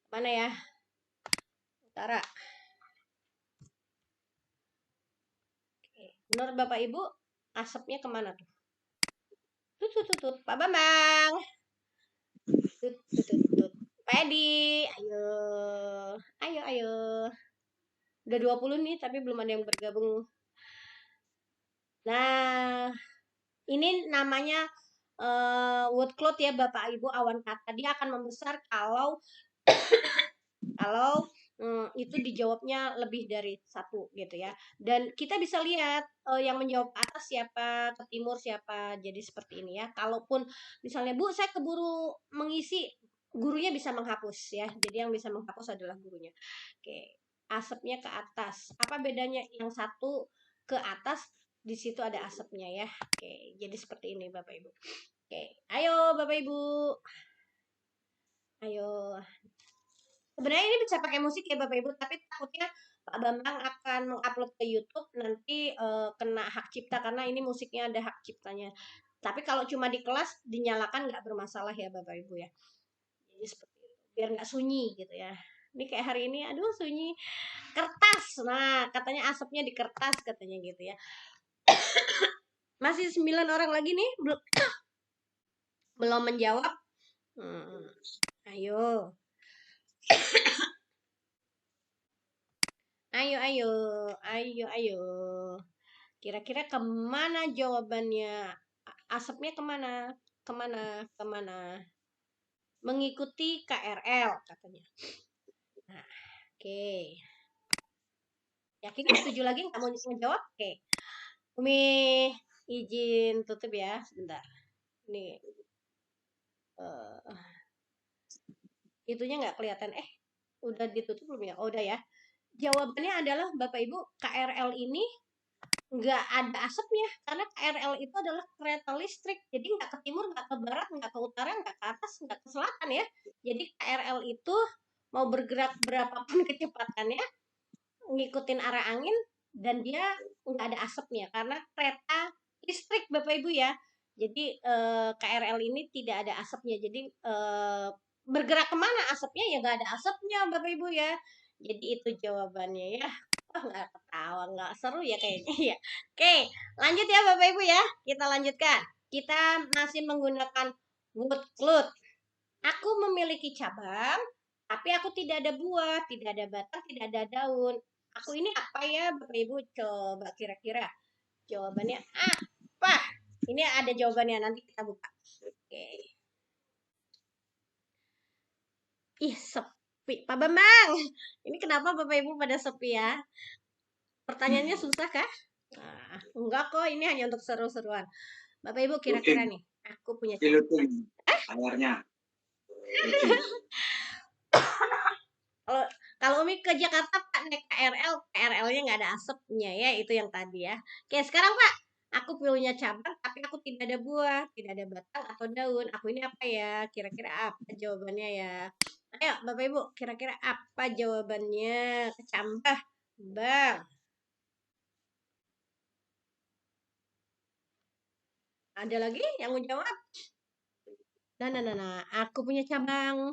Mana ya? Utara. Menurut Bapak Ibu, asapnya kemana tuh? Tut. Pak Bambang. Tut. Pak Edi, ayo. Udah 20 nih, tapi belum ada yang bergabung. Nah, ini namanya word cloud ya Bapak Ibu, awan kata. Dia akan membesar kalau itu dijawabnya lebih dari satu gitu ya. Dan kita bisa lihat yang menjawab ke atas siapa, ke timur siapa. Jadi seperti ini ya. Kalaupun misalnya Bu, saya keburu mengisi, gurunya bisa menghapus ya. Jadi yang bisa menghapus adalah gurunya. Oke, asapnya ke atas. Apa bedanya yang satu ke atas? Di situ ada asapnya ya. Oke, jadi seperti ini Bapak Ibu. Oke, ayo Bapak Ibu. Ayo. Sebenarnya ini bisa pakai musik ya Bapak Ibu, tapi takutnya Pak Bambang akan mengupload ke YouTube nanti kena hak cipta karena ini musiknya ada hak ciptanya. Tapi kalau cuma di kelas dinyalakan nggak bermasalah ya Bapak Ibu ya. Jadi seperti itu, biar nggak sunyi gitu ya. Ini kayak hari ini, aduh sunyi. Kertas, nah katanya asapnya di kertas katanya gitu ya. Masih 9 orang lagi nih belum menjawab. Ayo. Ayo. Kira-kira kemana jawabannya? Asapnya kemana? Mengikuti KRL katanya. Nah, oke. Yakin setuju lagi nggak mau menjawab? Oke. Umi izin tutup ya sebentar. Nih. Itunya nggak kelihatan. Udah ditutup belum ya? Oh, udah ya. Jawabannya adalah Bapak Ibu, KRL ini nggak ada asapnya karena KRL itu adalah kereta listrik, jadi nggak ke timur, nggak ke barat, nggak ke utara, nggak ke atas, nggak ke selatan ya. Jadi KRL itu mau bergerak berapapun kecepatannya ngikutin arah angin dan dia nggak ada asapnya karena kereta listrik Bapak Ibu ya. Jadi KRL ini tidak ada asapnya, jadi bergerak kemana asapnya ya nggak ada asapnya Bapak Ibu ya. Jadi itu jawabannya ya. Wah, nggak ketawa, nggak seru ya kayaknya ya. Oke, lanjut ya Bapak Ibu ya. Kita lanjutkan. Kita masih menggunakan word cloud. Aku memiliki cabang, tapi aku tidak ada buah, tidak ada batang, tidak ada daun. Aku ini apa ya Bapak Ibu? Coba kira-kira. Jawabannya apa? Ini ada jawabannya, nanti kita buka. Oke. Ih, sepi. Pak Bambang, ini kenapa Bapak Ibu pada sepi ya? Pertanyaannya susah kah? Nah, enggak kok, ini hanya untuk seru-seruan. Bapak Ibu kira-kira nih, aku punya Diluting alarnya. Kalau Umi ke Jakarta Pak naik KRL-nya nggak ada asapnya ya, itu yang tadi ya. Oke, sekarang Pak, aku punya cabang tapi aku tidak ada buah, tidak ada batang atau daun. Aku ini apa ya? Kira-kira apa jawabannya ya? Ayo Bapak Ibu, kira-kira apa jawabannya? Kecambah, Bang. Ada lagi yang mau jawab? Nah, aku punya cabang,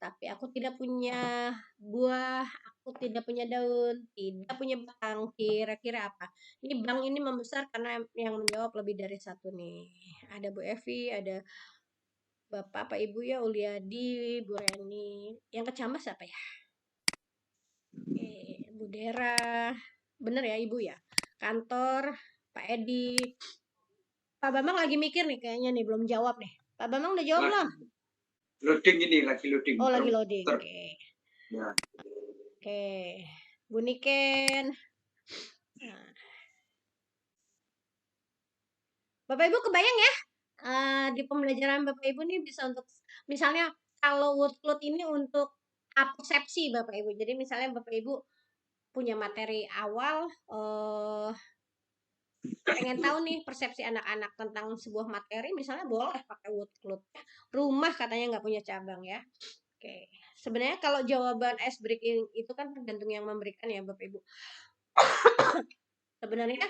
tapi aku tidak punya buah, aku tidak punya daun, tidak punya batang. Kira-kira apa? Ini bang ini membesar karena yang menjawab lebih dari satu nih. Ada Bu Evi, ada Bapak, Pak Ibu ya, Uliadi, Bu Reni. Yang kecambah siapa ya? Bu Dera. Bener ya Ibu ya? Kantor, Pak Edi. Pak Bambang lagi mikir nih kayaknya nih, belum jawab nih. Pak Bambang udah jawab belum? Loading ini, lagi loading. Oh, lagi loading. Oke. Ya. Oke. Bu Niken. Nah. Bapak Ibu kebayang ya? Di pembelajaran Bapak Ibu nih bisa untuk, misalnya kalau word cloud ini untuk persepsi Bapak Ibu. Jadi misalnya Bapak Ibu punya materi awal, pengen tahu nih persepsi anak-anak tentang sebuah materi, misalnya boleh pakai word cloud. Rumah katanya nggak punya cabang ya. Oke, sebenarnya kalau jawaban ice breaking itu kan tergantung yang memberikan ya Bapak Ibu. Sebenarnya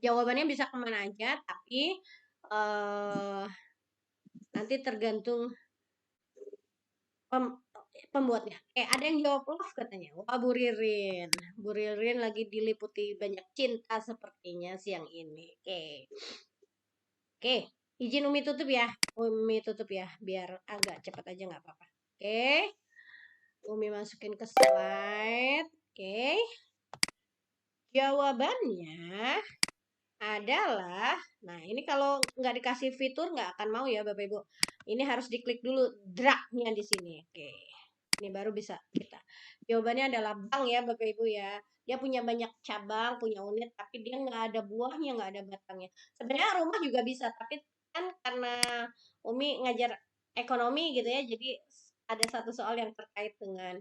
jawabannya bisa kemana aja, tapi nanti tergantung pembuatnya. Ada yang jawab love katanya. Wah, Bu Ririn. Bu Ririn lagi diliputi banyak cinta sepertinya siang ini. Oke. Izin Umi tutup ya. Umi tutup ya, biar agak cepat aja nggak apa-apa. Oke. Umi masukin ke slide. Oke. Jawabannya adalah, nah ini kalau nggak dikasih fitur nggak akan mau ya Bapak Ibu. Ini harus diklik dulu drag-nya di sini. Oke. Ini baru bisa kita. Jawabannya adalah bank ya Bapak Ibu ya. Dia punya banyak cabang, punya unit, tapi dia nggak ada buahnya, nggak ada batangnya. Sebenarnya rumah juga bisa, tapi kan karena Umi ngajar ekonomi gitu ya, jadi ada satu soal yang terkait dengan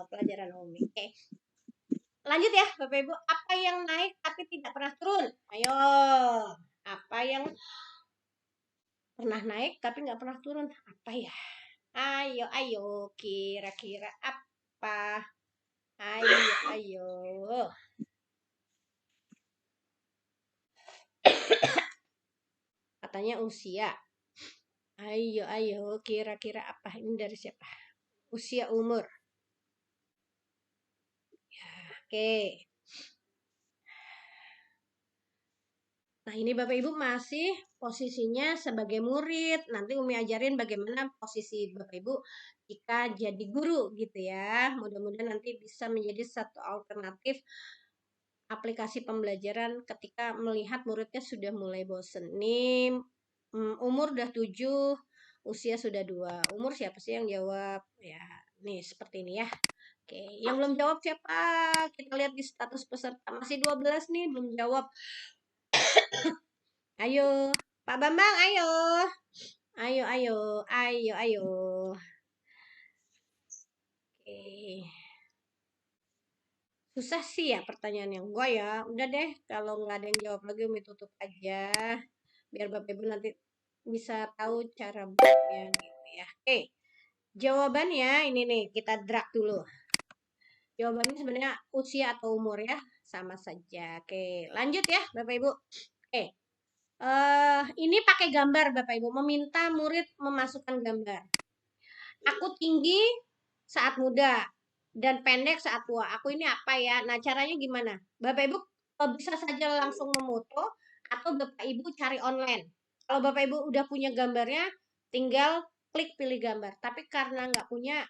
pelajaran Umi. Oke. Lanjut ya Bapak Ibu, apa yang naik tapi tidak pernah turun? Ayo, apa yang pernah naik tapi nggak pernah turun? Apa ya? Ayo, kira-kira apa? Ayo. Katanya usia. Ayo, kira-kira apa? Ini dari siapa? Usia umur. Ya, oke. Nah, ini Bapak Ibu masih posisinya sebagai murid. Nanti Umi ajarin bagaimana posisi Bapak Ibu jika jadi guru gitu ya. Mudah-mudahan nanti bisa menjadi satu alternatif aplikasi pembelajaran ketika melihat muridnya sudah mulai bosen. Nih, umur udah 7, usia sudah 2. Umur siapa sih yang jawab? Ya, nih seperti ini ya. Oke, yang belum jawab siapa? Kita lihat di status peserta. Masih 12 nih, belum jawab. Ayo, Pak Bambang, ayo. Ayo. Oke. Susah sih ya pertanyaannya. Enggak ya. Udah deh, kalau nggak ada yang jawab lagi, Umi tutup aja. Biar Bapak Ibu nanti bisa tahu cara buatnya gitu ya. Oke. Jawabannya ini nih, kita drag dulu. Jawabannya sebenarnya usia atau umur ya, sama saja. Oke, lanjut ya Bapak Ibu. Oke. Ini pakai gambar Bapak Ibu, meminta murid memasukkan gambar. Aku tinggi saat muda dan pendek saat tua. Aku ini apa ya? Nah, caranya gimana? Bapak Ibu bisa saja langsung memoto atau Bapak Ibu cari online. Kalau Bapak Ibu udah punya gambarnya, tinggal klik pilih gambar. Tapi karena nggak punya,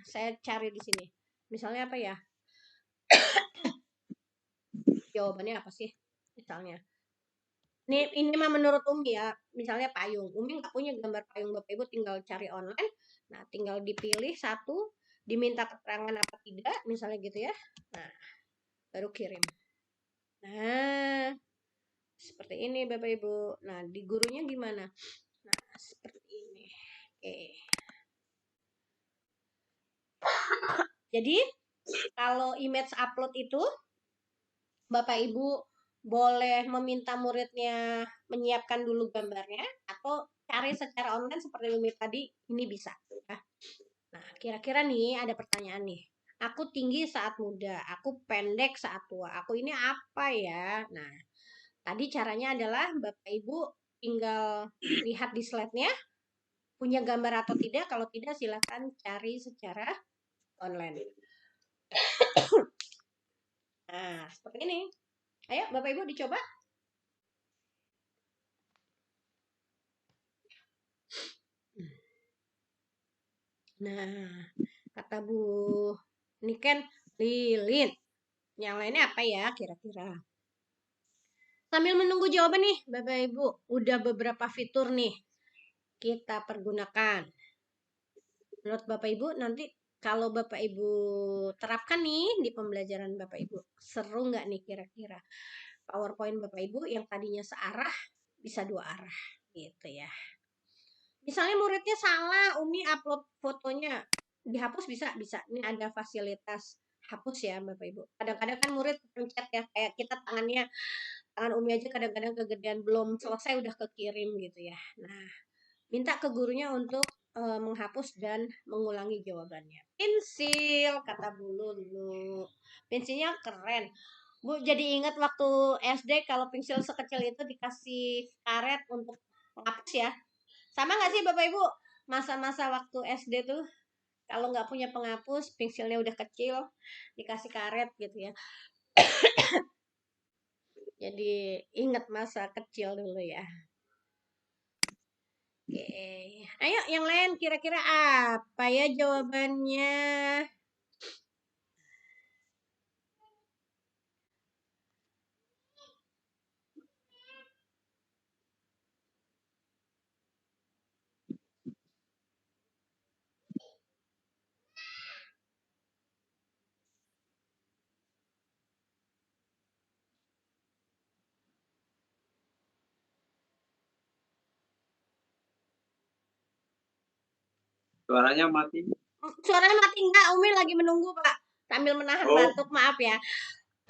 saya cari di sini. Misalnya apa ya? Jawabannya apa sih? Misalnya. Ini mah menurut Umi ya, misalnya payung. Umi nggak punya gambar payung, Bapak Ibu tinggal cari online. Nah, tinggal dipilih satu, diminta keterangan apa tidak, misalnya gitu ya. Nah, baru kirim. Nah, seperti ini Bapak Ibu. Nah, di gurunya gimana? Nah, seperti ini. Oke. Jadi, kalau image upload itu, Bapak Ibu boleh meminta muridnya menyiapkan dulu gambarnya atau cari secara online seperti Umi tadi, ini bisa ya. Nah, kira-kira nih ada pertanyaan nih. Aku tinggi saat muda, aku pendek saat tua. Aku ini apa ya? Nah, tadi caranya adalah Bapak Ibu tinggal lihat di slide-nya punya gambar atau tidak. Kalau tidak silakan cari secara online. Nah, seperti ini. Ayo Bapak Ibu dicoba. Nah, kata Bu ini kan lilin. Yang lainnya apa ya kira-kira? Sambil menunggu jawaban nih, Bapak Ibu, udah beberapa fitur nih kita pergunakan. Menurut Bapak Ibu, nanti kalau Bapak Ibu terapkan nih di pembelajaran Bapak Ibu, seru nggak nih kira-kira? PowerPoint Bapak Ibu yang tadinya searah bisa 2 arah gitu ya. Misalnya muridnya salah, Umi upload fotonya dihapus bisa. Ini ada fasilitas hapus ya Bapak Ibu. Kadang-kadang kan murid pencet ya, kayak kita tangan Umi aja kadang-kadang kegedean belum selesai udah kekirim gitu ya. Nah, minta ke gurunya untuk menghapus dan mengulangi jawabannya. Pensil, kata Bu Lulu. Pensilnya keren. Bu jadi ingat waktu SD kalau pensil sekecil itu dikasih karet untuk menghapus ya. Sama nggak sih Bapak Ibu? Masa-masa waktu SD tuh kalau nggak punya penghapus, pensilnya udah kecil, dikasih karet gitu ya. Jadi ingat masa kecil dulu ya. Oke, ayo yang lain kira-kira apa ya jawabannya? Suaranya mati. Suaranya mati enggak? Umi lagi menunggu Pak, sambil menahan Oh. batuk, maaf ya.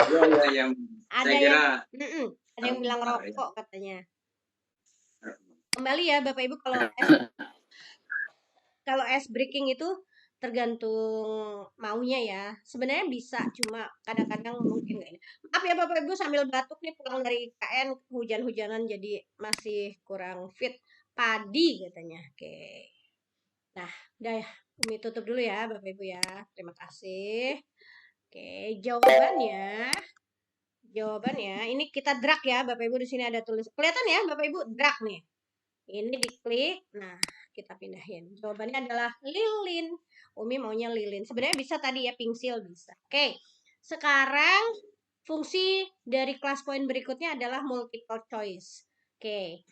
Iya, yang Ada saya yang, kira ada yang bilang sebentar, ya. rokok katanya. Kembali ya Bapak Ibu, kalau ice breaking itu tergantung maunya ya. Sebenarnya bisa, cuma kadang-kadang mungkin nggak ini. Maaf ya Bapak Ibu, sambil batuk nih pulang dari IKN, hujan-hujanan jadi masih kurang fit. Padi katanya. Oke. Nah, udah ya. Umi tutup dulu ya Bapak Ibu ya. Terima kasih. Oke, jawabannya ini kita drag ya Bapak Ibu, di sini ada tulis. Kelihatan ya Bapak Ibu, drag nih. Ini diklik. Nah, kita pindahin. Jawabannya adalah lilin. Umi maunya lilin. Sebenarnya bisa tadi ya, pensil bisa. Oke. Sekarang fungsi dari kelas poin berikutnya adalah multiple choice. Oke.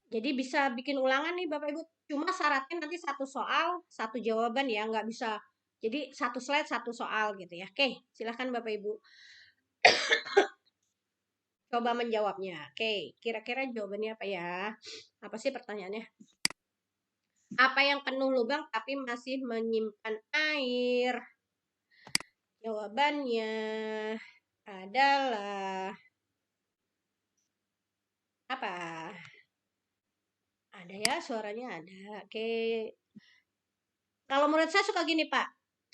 Jadi bisa bikin ulangan nih Bapak Ibu. Cuma syaratnya nanti satu soal, satu jawaban ya. Nggak bisa. Jadi satu slide, satu soal gitu ya. Oke, silahkan Bapak Ibu. Coba menjawabnya. Oke, kira-kira jawabannya apa ya? Apa sih pertanyaannya? Apa yang penuh lubang tapi masih menyimpan air? Jawabannya adalah apa? Ada ya, suaranya ada. Oke. Kalau menurut saya suka gini, Pak.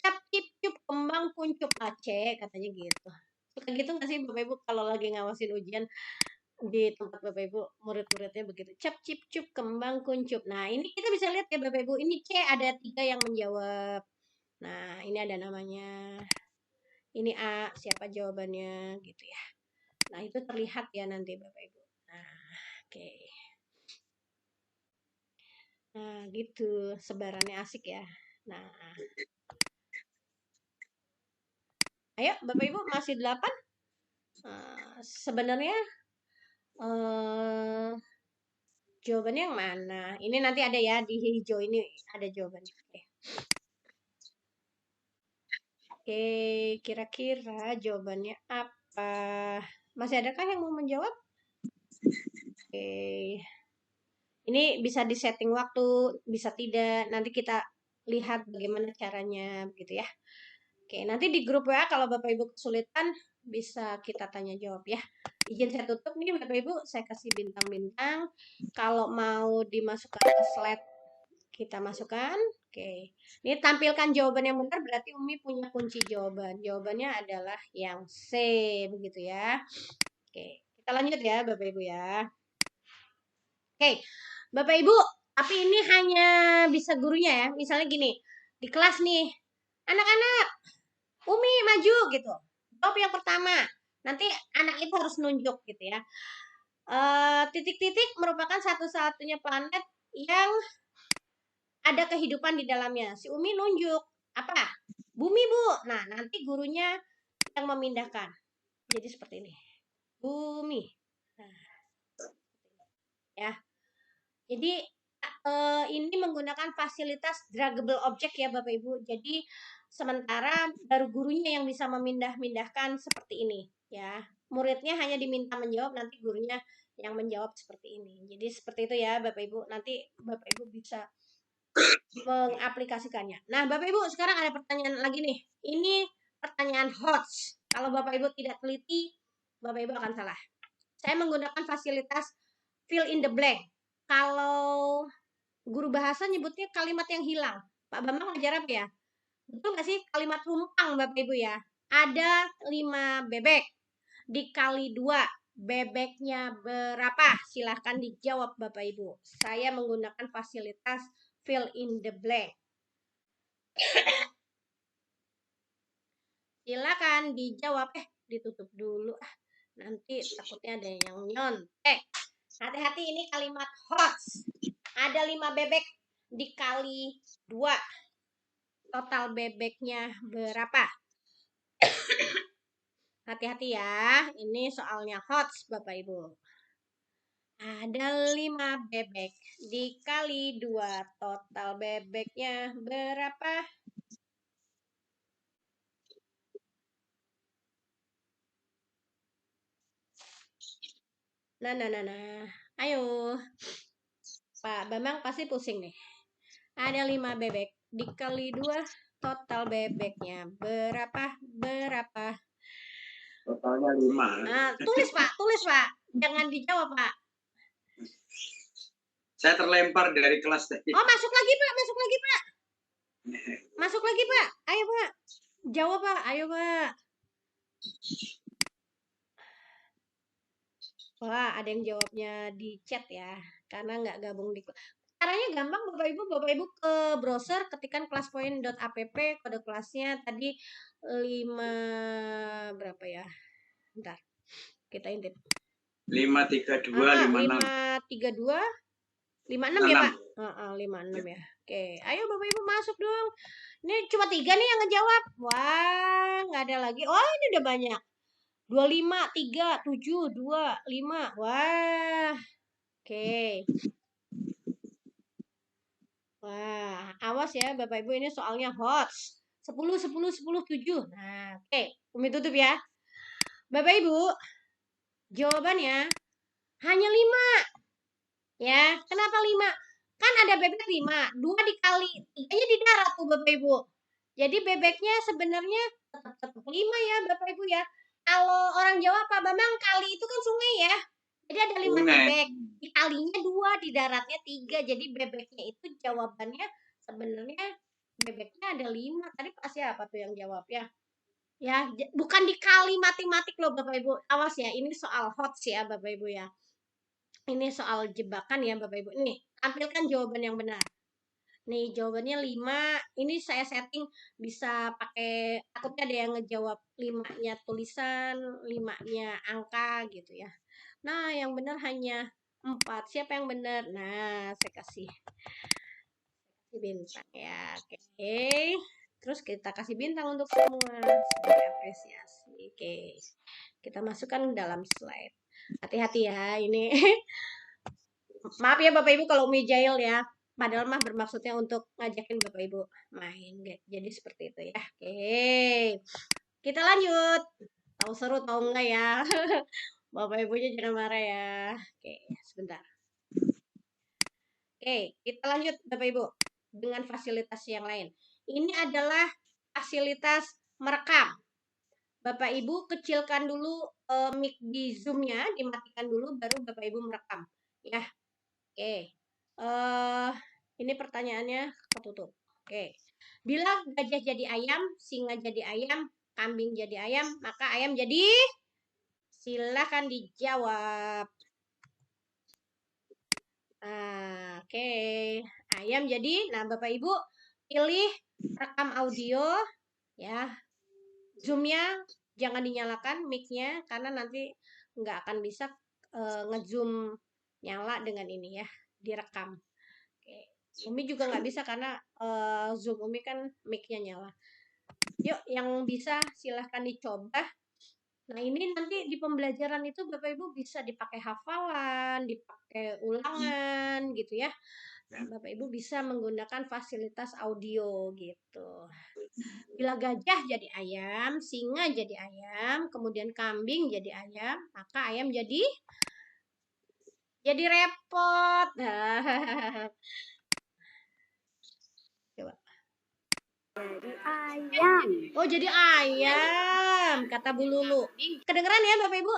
Cap cip cup kembang kuncup Aceh, katanya gitu. Suka gitu nggak sih Bapak Ibu kalau lagi ngawasin ujian di tempat Bapak Ibu, murid-muridnya begitu. Cap cip cup kembang kuncup. Nah, ini kita bisa lihat ya Bapak Ibu. Ini C ada 3 yang menjawab. Nah, ini ada namanya. Ini A, siapa jawabannya gitu ya. Nah, itu terlihat ya nanti Bapak Ibu. Nah, oke. Nah, gitu. Sebarannya asik ya. Nah, ayo Bapak Ibu masih 8. Sebenarnya jawabannya yang mana? Ini nanti ada ya di hijau ini ada jawabannya. Oke, kira-kira jawabannya apa? Masih adakah yang mau menjawab? Oke. Ini bisa di setting waktu, bisa tidak. Nanti kita lihat bagaimana caranya begitu ya. Oke, nanti di grup WA kalau Bapak Ibu kesulitan bisa kita tanya jawab ya. Izin saya tutup nih Bapak Ibu, saya kasih bintang-bintang. Kalau mau dimasukkan ke slide kita masukkan. Oke. Ini tampilkan jawaban yang benar berarti Umi punya kunci jawaban. Jawabannya adalah yang C begitu ya. Oke, kita lanjut ya Bapak Ibu ya. Oke, Bapak Ibu, tapi ini hanya bisa gurunya ya. Misalnya gini, di kelas nih, anak-anak, Umi maju gitu. Jawab yang pertama. Nanti anak itu harus nunjuk gitu ya. Titik-titik merupakan satu-satunya planet yang ada kehidupan di dalamnya. Si Umi nunjuk apa? Bumi, Bu. Nah, nanti gurunya yang memindahkan. Jadi seperti ini. Bumi. Nah, ya. Jadi ini menggunakan fasilitas draggable object ya Bapak Ibu. Jadi sementara baru gurunya yang bisa memindah-mindahkan seperti ini ya. Muridnya hanya diminta menjawab, nanti gurunya yang menjawab seperti ini. Jadi seperti itu ya Bapak Ibu. Nanti Bapak Ibu bisa mengaplikasikannya. Nah, Bapak Ibu, sekarang ada pertanyaan lagi nih. Ini pertanyaan HOTS. Kalau Bapak Ibu tidak teliti, Bapak Ibu akan salah. Saya menggunakan fasilitas fill in the blank. Kalau guru bahasa nyebutnya kalimat yang hilang. Pak Bambang ngajar apa ya? Betul nggak sih kalimat rumpang Bapak Ibu ya? Ada 5 bebek dikali 2. Bebeknya berapa? Silahkan dijawab Bapak Ibu. Saya menggunakan fasilitas fill in the blank. Silakan dijawab. Ditutup dulu. Nanti takutnya ada yang nyontek. Hati-hati ini kalimat hots. Ada 5 bebek dikali 2. Total bebeknya berapa? Hati-hati ya. Ini soalnya hots Bapak Ibu. Ada 5 bebek dikali 2. Total bebeknya berapa? Nah. Ayo. Pak Bambang pasti pusing nih. Ada 5 bebek dikali 2. Total bebeknya berapa? Totalnya 5. Tulis Pak. Jangan dijawab Pak. Saya terlempar dari kelas tadi. Oh, masuk lagi Pak. Masuk lagi Pak. Ayo Pak. Jawab Pak. Ayo Pak. Wah, ada yang jawabnya di chat ya. Karena nggak gabung di kelas. Caranya gampang Bapak Ibu ke browser ketikkan classpoint.app, kode kelasnya tadi 5 berapa ya? Bentar. Kita intip. 532 56. 532 56 ya, Pak? 56 ya. Oke, ayo Bapak Ibu masuk dong. Ini cuma 3 nih yang ngejawab. Wah, nggak ada lagi. Oh, ini udah banyak. 25, 3, 7, 2, 5. Wah. Oke. Wah, awas ya Bapak Ibu, ini soalnya hots. 10, 10, 10, 7. Nah, oke. Umi tutup ya. Bapak Ibu, jawabannya hanya 5. Ya, kenapa 5? Kan ada bebek 5. 2 dikali 3-nya di darat tuh Bapak Ibu. Jadi bebeknya sebenarnya tetap 5 ya Bapak Ibu ya. Kalau orang Jawa Pak Bambang, kali itu kan sungai ya. Jadi ada 5 bebek. Dikalinya 2, di daratnya 3. Jadi bebeknya itu jawabannya sebenarnya bebeknya ada 5. Tadi Pak siapa tuh yang jawab ya? Ya, bukan dikali matematik loh Bapak Ibu. Awas ya, ini soal hots ya Bapak Ibu ya. Ini soal jebakan ya Bapak Ibu. Nih, tampilkan jawaban yang benar. Nih, jawabannya 5. Ini saya setting bisa pakai, takutnya ada yang ngejawab 5-nya tulisan, 5-nya angka gitu ya. Nah, yang benar hanya 4. Siapa yang benar? Nah, saya kasih bintang ya. Oke. Terus kita kasih bintang untuk semua sebagai apresiasi. Oke. Kita masukkan dalam slide. Hati-hati ya, ini maaf ya Bapak Ibu kalau Umi jahil ya. Padahal mah bermaksudnya untuk ngajakin Bapak Ibu main. Jadi seperti itu ya. Oke. Kita lanjut. Tahu seru tahu enggak ya? Bapak Ibunya jangan marah ya. Oke, sebentar. Oke, kita lanjut Bapak Ibu dengan fasilitas yang lain. Ini adalah fasilitas merekam. Bapak Ibu kecilkan dulu mic di Zoom-nya, dimatikan dulu baru Bapak Ibu merekam ya. Oke. Ini pertanyaannya ketutup. Oke. Bila gajah jadi ayam, singa jadi ayam, kambing jadi ayam, maka ayam jadi? Silakan dijawab. Oke. Ayam jadi, nah Bapak Ibu pilih rekam audio ya. Zoom-nya jangan dinyalakan mic-nya karena nanti nggak akan bisa ngezoom nyala dengan ini ya, direkam. Oke. Umi juga nggak bisa karena Zoom Umi kan mic-nya nyala. Yuk, yang bisa silahkan dicoba. Nah, ini nanti di pembelajaran itu Bapak Ibu bisa dipakai hafalan, dipakai ulangan gitu ya. Nah, Bapak Ibu bisa menggunakan fasilitas audio gitu. Bila gajah jadi ayam, singa jadi ayam, kemudian kambing jadi ayam, maka ayam jadi repot. Coba. Jadi ayam. Oh, jadi ayam, kata Bu Lulu. Kedengeran ya Bapak Ibu?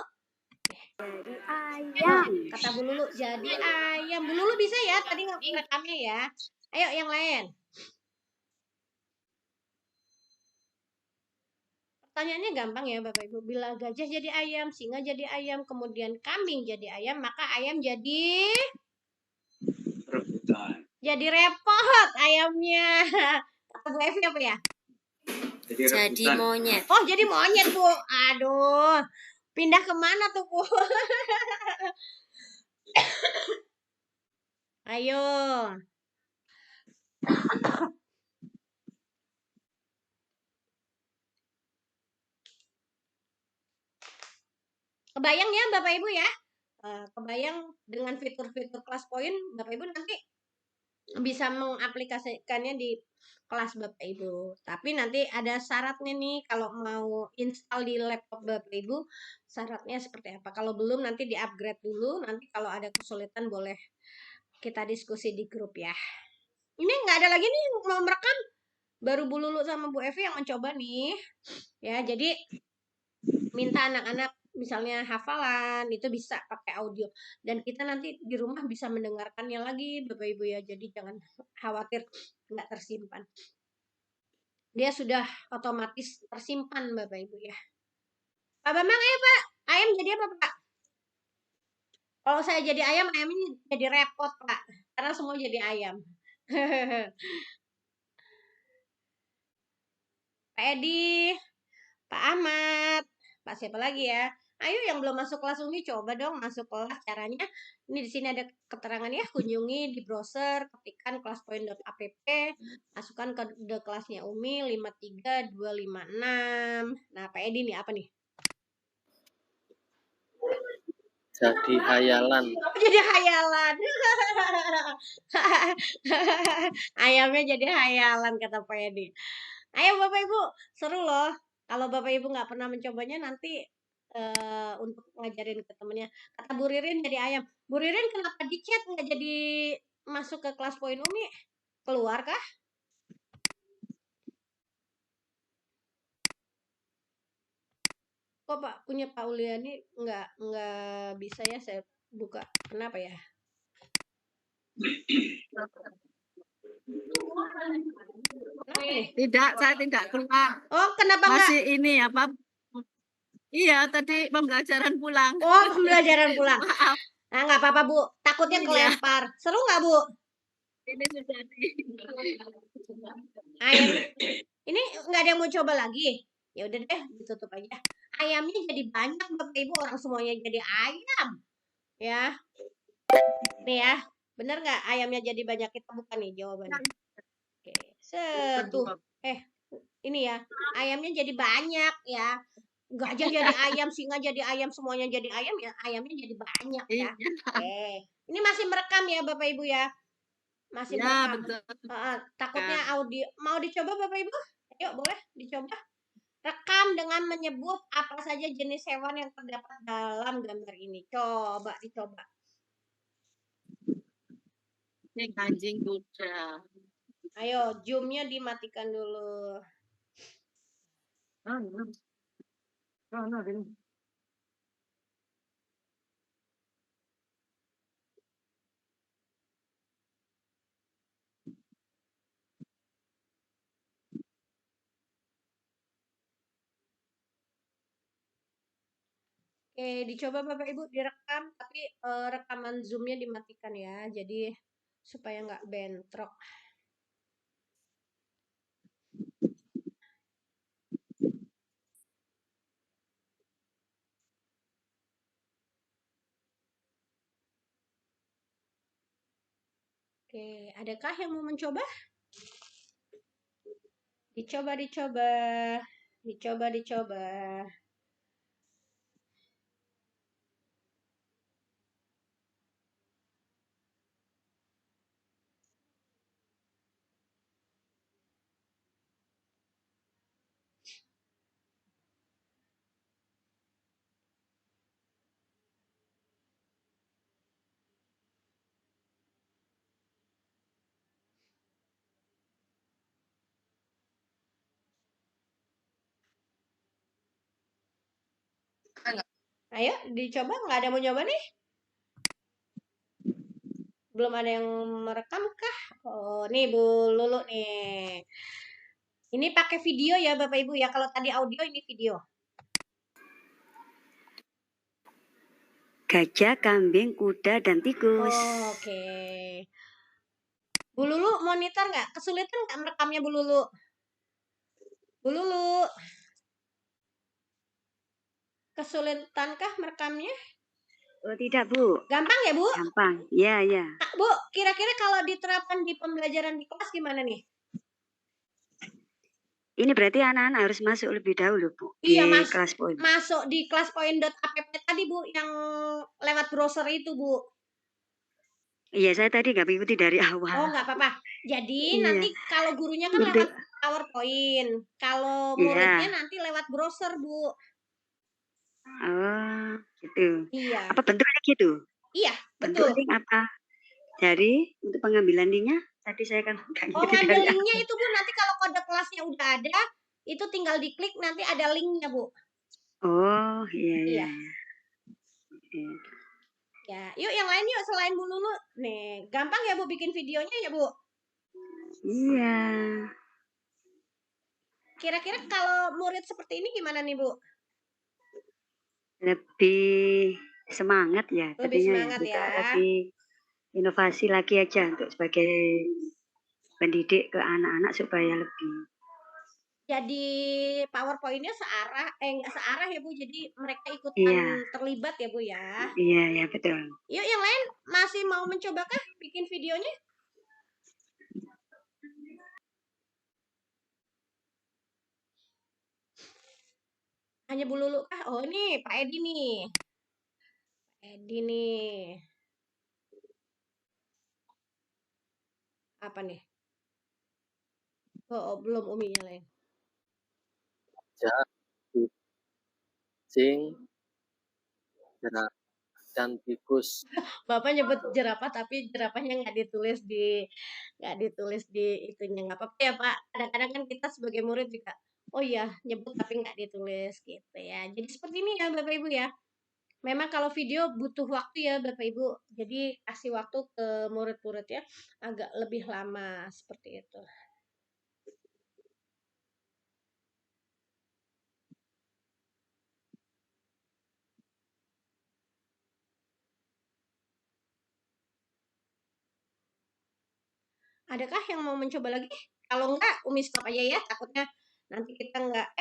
Jadi ayam. Kata Bu Lulu, jadi ayam. Bu Lulu bisa ya tadi ngerekamnya ya. Ayo yang lain. Pertanyaannya gampang ya Bapak Ibu. Bila gajah jadi ayam, singa jadi ayam, kemudian kambing jadi ayam, maka ayam jadi Rebutan. repot ayamnya. Kata Bu Evi apa ya? Jadi rebutan. monyet. Oh, jadi monyet, Bu. Aduh. Pindah kemana tuh, Bu? Ayo. Kebayang ya Bapak Ibu ya? Kebayang dengan fitur-fitur kelas poin Bapak Ibu nanti bisa mengaplikasikannya di kelas Bapak Ibu. Tapi nanti ada syaratnya nih kalau mau install di laptop Bapak Ibu, syaratnya seperti apa? Kalau belum nanti di-upgrade dulu, nanti kalau ada kesulitan boleh kita diskusi di grup ya. Ini nggak ada lagi nih mau merekam, baru Bu Lulu sama Bu Evi yang mencoba nih. Ya, jadi minta anak-anak misalnya hafalan itu bisa pakai audio dan kita nanti di rumah bisa mendengarkannya lagi Bapak Ibu ya, jadi jangan khawatir nggak tersimpan, dia sudah otomatis tersimpan Bapak Ibu ya. Pak Bambang, ayo Pak, ayam jadi apa Pak? Kalau saya jadi ayam ini jadi repot Pak, karena semua jadi ayam. Pak Edi, Pak Ahmad, Pak siapa lagi ya? Ayo yang belum masuk kelas Umi coba dong masuk kelas. Caranya ini di sini ada keterangan ya, kunjungi di browser, ketikkan kelaspoin.app, masukkan ke kelasnya Umi 53256. Nah, Pak Edi nih apa nih? Jadi hayalan. Oh, jadi hayalan. Ayamnya jadi hayalan kata Pak Edi. Ayo Bapak Ibu, seru loh. Kalau Bapak Ibu nggak pernah mencobanya nanti untuk ngajarin ke temennya. Kata Bu Ririn jadi ayam. Bu Ririn kenapa di chat nggak jadi masuk ke kelas poin Umi? Keluar kah? Kok Pak punya Pak Uliani nggak bisa ya saya buka. Kenapa ya? Kenapa nih? Tidak, saya tidak keluar. Oh, kenapa nggak? Masih ini apa? Iya, tadi pembelajaran pulang. Oh, pembelajaran pulang. Maaf, Nah, nggak apa-apa Bu. Takutnya Iya. kelempar. Seru nggak Bu? ini sudah di Ayam. Ini nggak ada yang mau coba lagi. Ya udah deh, ditutup aja. Ayamnya jadi banyak Bapak Ibu, orang semuanya jadi ayam. Ya. Nih ya. Bener nggak ayamnya jadi banyak? Kita buka nih jawabannya. Oke. Setuh. Ini ya. Ayamnya jadi banyak ya. Gajah jadi ayam, singa jadi ayam, semuanya jadi ayam ya. Ayamnya jadi banyak ya. Iya. Oke. Ini masih merekam ya Bapak Ibu ya. Masih Ya, merekam. betul. Takutnya audio. Mau dicoba Bapak Ibu? Ayo boleh dicoba. Rekam dengan menyebut apa saja jenis hewan yang terdapat dalam gambar ini. Coba dicoba. Ini anjing kuda. Ayo, zoomnya dimatikan dulu. Oke, dicoba Bapak Ibu direkam, tapi rekaman zoomnya dimatikan ya. Jadi supaya nggak bentrok. Oke, adakah yang mau mencoba? Dicoba. Ayo dicoba, nggak ada mau nyoba nih? Belum ada yang merekam kah? Oh, nih Bu Lulu nih. Ini pakai video ya Bapak Ibu ya. Kalau tadi audio ini video. Gajah, kambing, kuda, dan tikus. Oke. Bu Lulu monitor nggak? Kesulitan nggak merekamnya Bu Lulu? Bu Lulu, kesulitankah merekamnya? Oh tidak Bu, Gampang ya Bu? gampang. Ya ya. Ah, Bu, kira-kira kalau diterapkan di pembelajaran di kelas gimana nih? Ini berarti anak-anak harus masuk lebih dahulu Bu di Iya, Mas. kelas poin. Masuk di kelaspoin.app tadi Bu, yang lewat browser itu Bu. Iya saya tadi nggak mengikuti dari awal. Oh, nggak apa-apa. Jadi Iya. nanti kalau gurunya kan Untuk lewat PowerPoint. Kalau Iya. muridnya nanti lewat browser Bu. Oh gitu. Iya. Apa bentuknya gitu? Iya, Bentuk betul. link apa? Dari untuk pengambilan linknya tadi saya kan nggak Oh, ngikuti ngambil dari linknya awal. itu Bu, nanti kalau kode kelasnya udah ada, itu tinggal diklik nanti ada linknya Bu. Oh iya iya. Iya. Iya. Ya, yuk yang lain yuk selain Bu Lulu. Nih, gampang ya Bu bikin videonya ya Bu. Iya. Kira-kira kalau murid seperti ini gimana nih Bu? Lebih semangat ya Lebih tadinya ya. semangat Kita ya. lebih inovasi lagi aja untuk sebagai pendidik ke anak-anak supaya lebih. Jadi PowerPoint-nya searah, nggak searah ya Bu. Jadi mereka ikutan Iya. terlibat ya Bu ya. Iya ya betul. Yuk yang lain masih mau mencobakah bikin videonya? Hanya Bu Lulu kah? Oh ini Pak Edi nih. Edi nih. Apa nih? Oh, belum Umi nyalain. Kucing, jerapah, dan tikus. Bapak nyebut jerapah tapi jerapahnya nggak ditulis di itunya, nggak apa-apa ya Pak. Kadang-kadang kan kita sebagai murid juga, oh iya nyebut tapi nggak ditulis gitu ya. Jadi seperti ini ya Bapak Ibu ya. Memang kalau video butuh waktu ya Bapak Ibu. Jadi kasih waktu ke murid-murid ya agak lebih lama seperti itu. Adakah yang mau mencoba lagi? Kalau enggak, Umi stop aja ya. Takutnya nanti kita nggak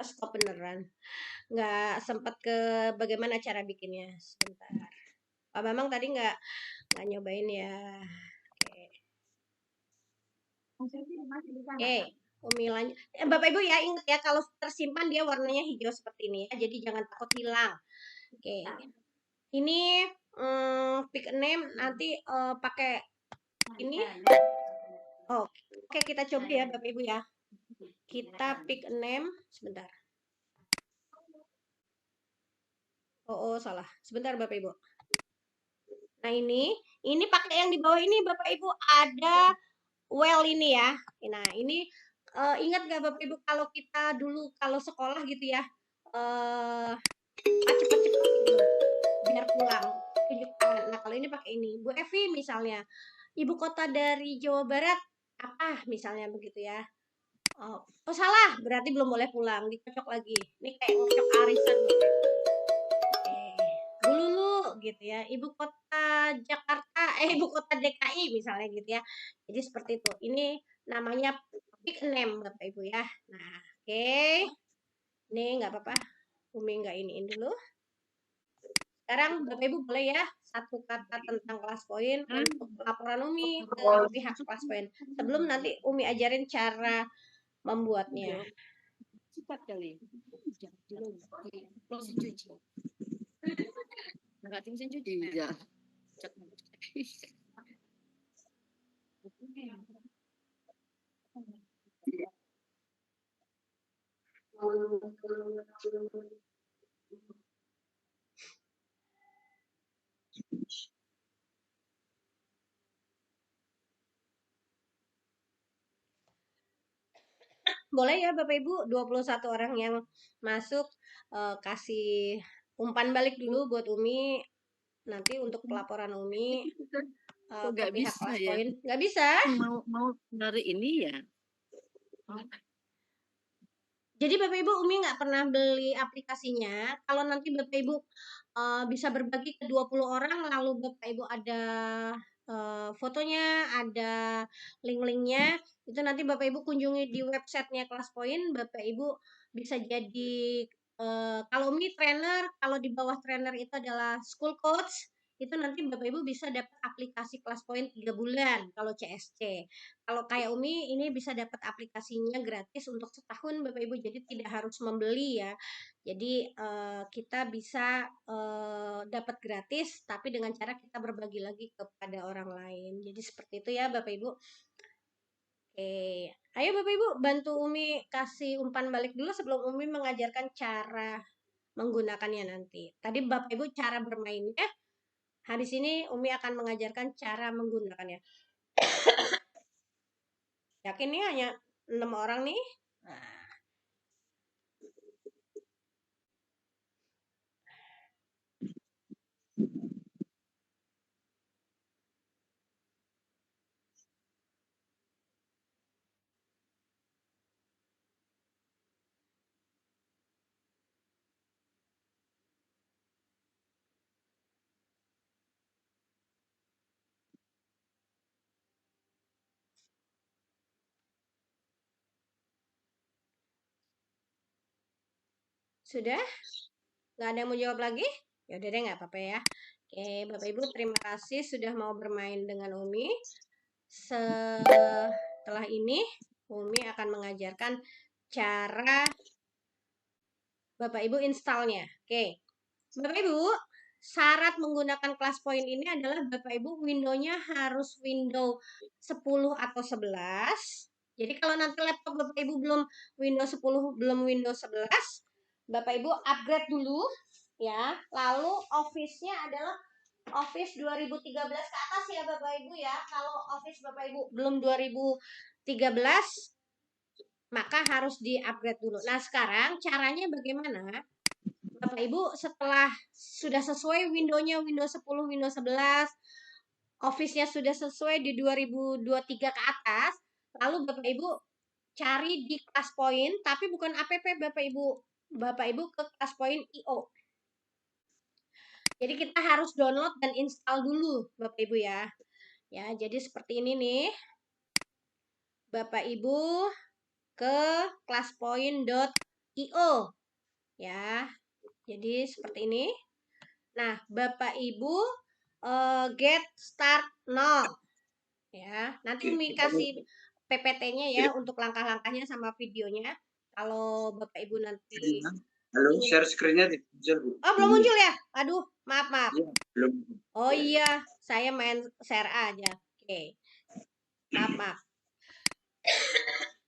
stop beneran. Nggak sempat ke bagaimana cara bikinnya. Sebentar. Pak Bambang tadi nggak nyobain ya. Oke, Umi lanjut. Bapak Ibu ya ingat ya kalau tersimpan dia warnanya hijau seperti ini ya. Jadi jangan takut hilang. Oke. Ini pick a name nanti pakai ini. Oh, oke kita coba ya Bapak Ibu ya. Kita pick a name sebentar. Oh, salah. Sebentar Bapak Ibu. Nah, ini pakai yang di bawah ini Bapak Ibu ada well ini ya. Nah, ini ingat gak Bapak Ibu kalau kita dulu kalau sekolah gitu ya. Cepet-cepet gitu biar pulang tunjuk tangan. Nah, kalau ini pakai ini. Bu Evi misalnya, ibu kota dari Jawa Barat apa misalnya begitu ya. Oh, salah, berarti belum boleh pulang, dicocok lagi. Ini kayak ngocok arisan gitu. Dulu gitu ya, ibu kota Jakarta, ibu kota DKI misalnya gitu ya. Jadi seperti itu. Ini namanya pick name Bapak Ibu ya. Nah, oke. Ini nggak apa-apa. Umi nggak iniin dulu. Sekarang Bapak Ibu boleh ya satu kata tentang kelas poin untuk laporan Umi ke pihak kelas poin. Sebelum nanti Umi ajarin cara membuatnya. Cepat kali. Close cuci. Nggak tinggal cuci. Iya. Boleh ya Bapak Ibu 21 orang yang masuk kasih umpan balik dulu buat Umi nanti untuk pelaporan Umi Kok ke nggak pihak bisa kelas ya? poin. Nggak bisa. Mau dari ini ya? Jadi Bapak Ibu Umi nggak pernah beli aplikasinya. Kalau nanti Bapak Ibu bisa berbagi ke 20 orang, lalu Bapak Ibu ada fotonya, ada link-linknya, itu nanti Bapak Ibu kunjungi di websitenya Kelas Poin. Bapak Ibu bisa jadi kalau Umi trainer, kalau di bawah trainer itu adalah school coach, itu nanti Bapak Ibu bisa dapat aplikasi Kelas Poin 3 bulan kalau CSC. Kalau kayak Umi ini bisa dapat aplikasinya gratis untuk setahun Bapak Ibu, jadi tidak harus membeli ya. Jadi kita bisa dapat gratis tapi dengan cara kita berbagi lagi kepada orang lain. Jadi seperti itu ya Bapak Ibu. Oke, ayo Bapak Ibu bantu Umi kasih umpan balik dulu sebelum Umi mengajarkan cara menggunakannya nanti. Tadi Bapak Ibu cara bermainnya, habis ini Umi akan mengajarkan cara menggunakannya. Yakin nih hanya 6 orang nih? Nah. Sudah? Nggak ada yang mau jawab lagi? Ya udah deh, nggak apa-apa ya. Oke, Bapak Ibu terima kasih sudah mau bermain dengan Umi. Setelah ini, Umi akan mengajarkan cara Bapak Ibu installnya. Oke, Bapak Ibu, syarat menggunakan Kelas Poin ini adalah Bapak Ibu Windows-nya harus Windows 10 atau 11. Jadi kalau nanti laptop Bapak Ibu belum Windows 10, belum Windows 11, Bapak Ibu upgrade dulu ya. Lalu Office-nya adalah Office 2013 ke atas ya Bapak Ibu ya. Kalau Office Bapak Ibu belum 2013, maka harus di-upgrade dulu. Nah, sekarang caranya bagaimana? Bapak Ibu setelah sudah sesuai Windows-nya Windows 10, Windows 11, Office-nya sudah sesuai di 2023 ke atas, lalu Bapak Ibu cari di Kelas Poin, tapi bukan app Bapak Ibu. Bapak Ibu ke Kelas Poin IO. Jadi kita harus download dan install dulu Bapak Ibu ya. Ya, jadi seperti ini nih. Bapak Ibu ke kelaspoin.io ya. Jadi seperti ini. Nah, Bapak Ibu get start now ya. Nanti Umi kasih PPT-nya ya untuk langkah-langkahnya sama videonya. Kalau Bapak Ibu nanti Halo, share screen-nya tidak muncul, Bu. Oh, belum muncul ya? Aduh, maaf. Iya, belum. Oh iya, saya main share aja. Oke. Maaf.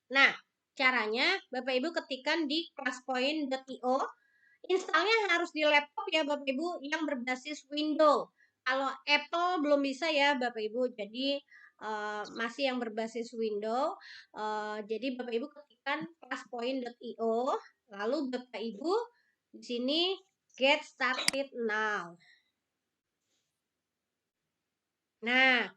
Nah, caranya Bapak Ibu ketikkan di kelaspoin.io. Installnya harus di laptop ya Bapak Ibu yang berbasis Windows. Kalau Apple belum bisa ya Bapak Ibu. Jadi masih yang berbasis Windows. Jadi Bapak Ibu ketikkan kelaspoin.io. Lalu Bapak Ibu di sini get started now. Nah,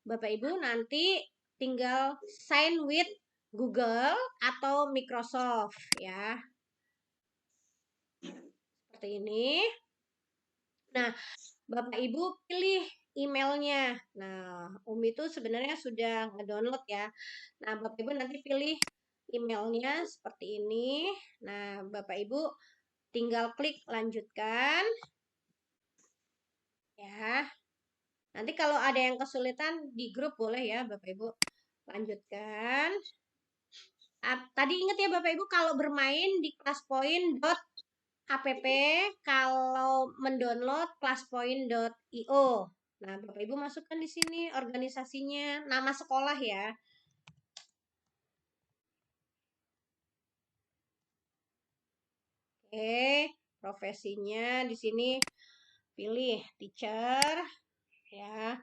Bapak Ibu nanti tinggal sign with Google atau Microsoft ya. Seperti ini. Nah, Bapak Ibu pilih emailnya. Nah, Umi itu sebenarnya sudah ngedownload ya. Nah, Bapak Ibu nanti pilih emailnya seperti ini. Nah, Bapak Ibu tinggal klik lanjutkan. Ya. Nanti kalau ada yang kesulitan di grup boleh ya Bapak Ibu. Lanjutkan. Tadi ingat ya Bapak Ibu kalau bermain di kelaspoin.app, kalau mendownload kelaspoin.io. Nah, Bapak Ibu masukkan di sini organisasinya, nama sekolah ya. Oke, profesinya di sini pilih teacher ya.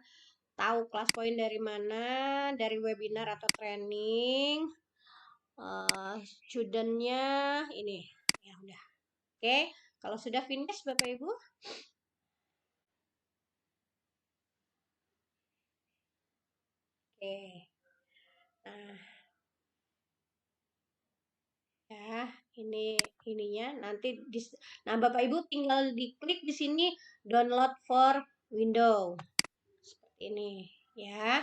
Tahu kelas poin dari mana, dari webinar atau training. Studentnya ini ya udah. Oke, Kalau sudah finish Bapak Ibu, oke. Nah, ya, ininya nanti nah Bapak Ibu tinggal diklik di sini download for Windows. Seperti ini, ya.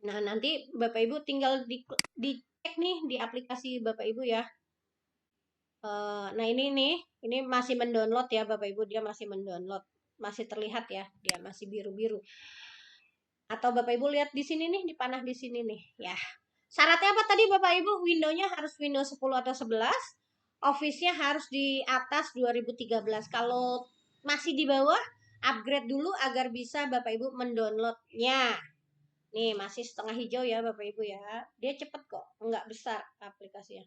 Nah, nanti Bapak Ibu tinggal dicek nih di aplikasi Bapak Ibu ya. Nah, ini masih mendownload ya Bapak Ibu, dia masih mendownload. Masih terlihat ya, dia masih biru-biru. Atau Bapak Ibu lihat di sini nih, dipanah di sini nih, ya. Syaratnya apa tadi Bapak Ibu? Windows-nya harus Windows 10 atau 11. Office-nya harus di atas 2013. Kalau masih di bawah, upgrade dulu agar bisa Bapak Ibu mendownloadnya. Nih, masih setengah hijau ya Bapak Ibu ya. Dia cepet kok, nggak besar aplikasinya.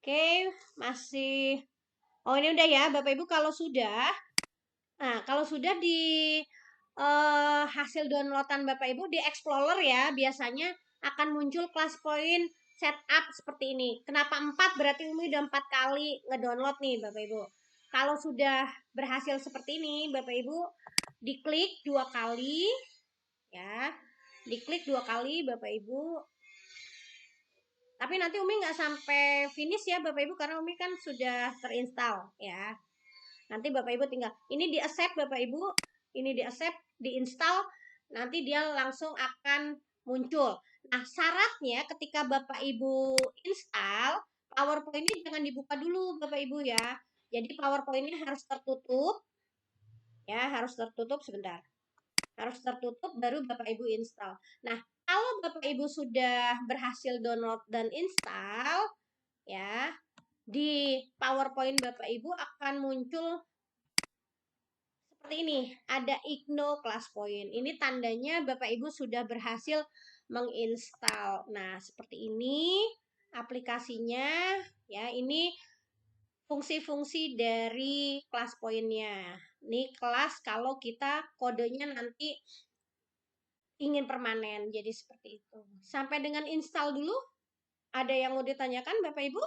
Oke, masih. Oh, ini udah ya, Bapak Ibu. Kalau sudah, nah kalau sudah di hasil downloadan Bapak Ibu di Explorer ya, biasanya akan muncul kelas point setup seperti ini. Kenapa 4? Berarti Umi udah 4 kali ngedownload nih, Bapak Ibu. Kalau sudah berhasil seperti ini, Bapak Ibu diklik 2 kali, ya, diklik 2 kali, Bapak Ibu. Tapi nanti Umi nggak sampai finish ya Bapak Ibu, karena Umi kan sudah terinstall ya. Nanti Bapak Ibu tinggal, ini di accept Bapak Ibu, ini di accept, di install, nanti dia langsung akan muncul. Nah, syaratnya ketika Bapak Ibu install, PowerPoint-nya jangan dibuka dulu Bapak Ibu ya. Jadi PowerPoint-nya harus tertutup, ya, harus tertutup sebentar. Harus tertutup baru Bapak Ibu install. Nah, kalau Bapak Ibu sudah berhasil download dan install, ya, di PowerPoint Bapak Ibu akan muncul seperti ini, ada Igno Class Point. Ini tandanya Bapak Ibu sudah berhasil menginstal. Nah, seperti ini aplikasinya, ya. Ini fungsi-fungsi dari Class Point-nya. Ini kelas kalau kita kodenya nanti ingin permanen, jadi seperti itu. Sampai dengan install dulu. Ada yang mau ditanyakan Bapak Ibu?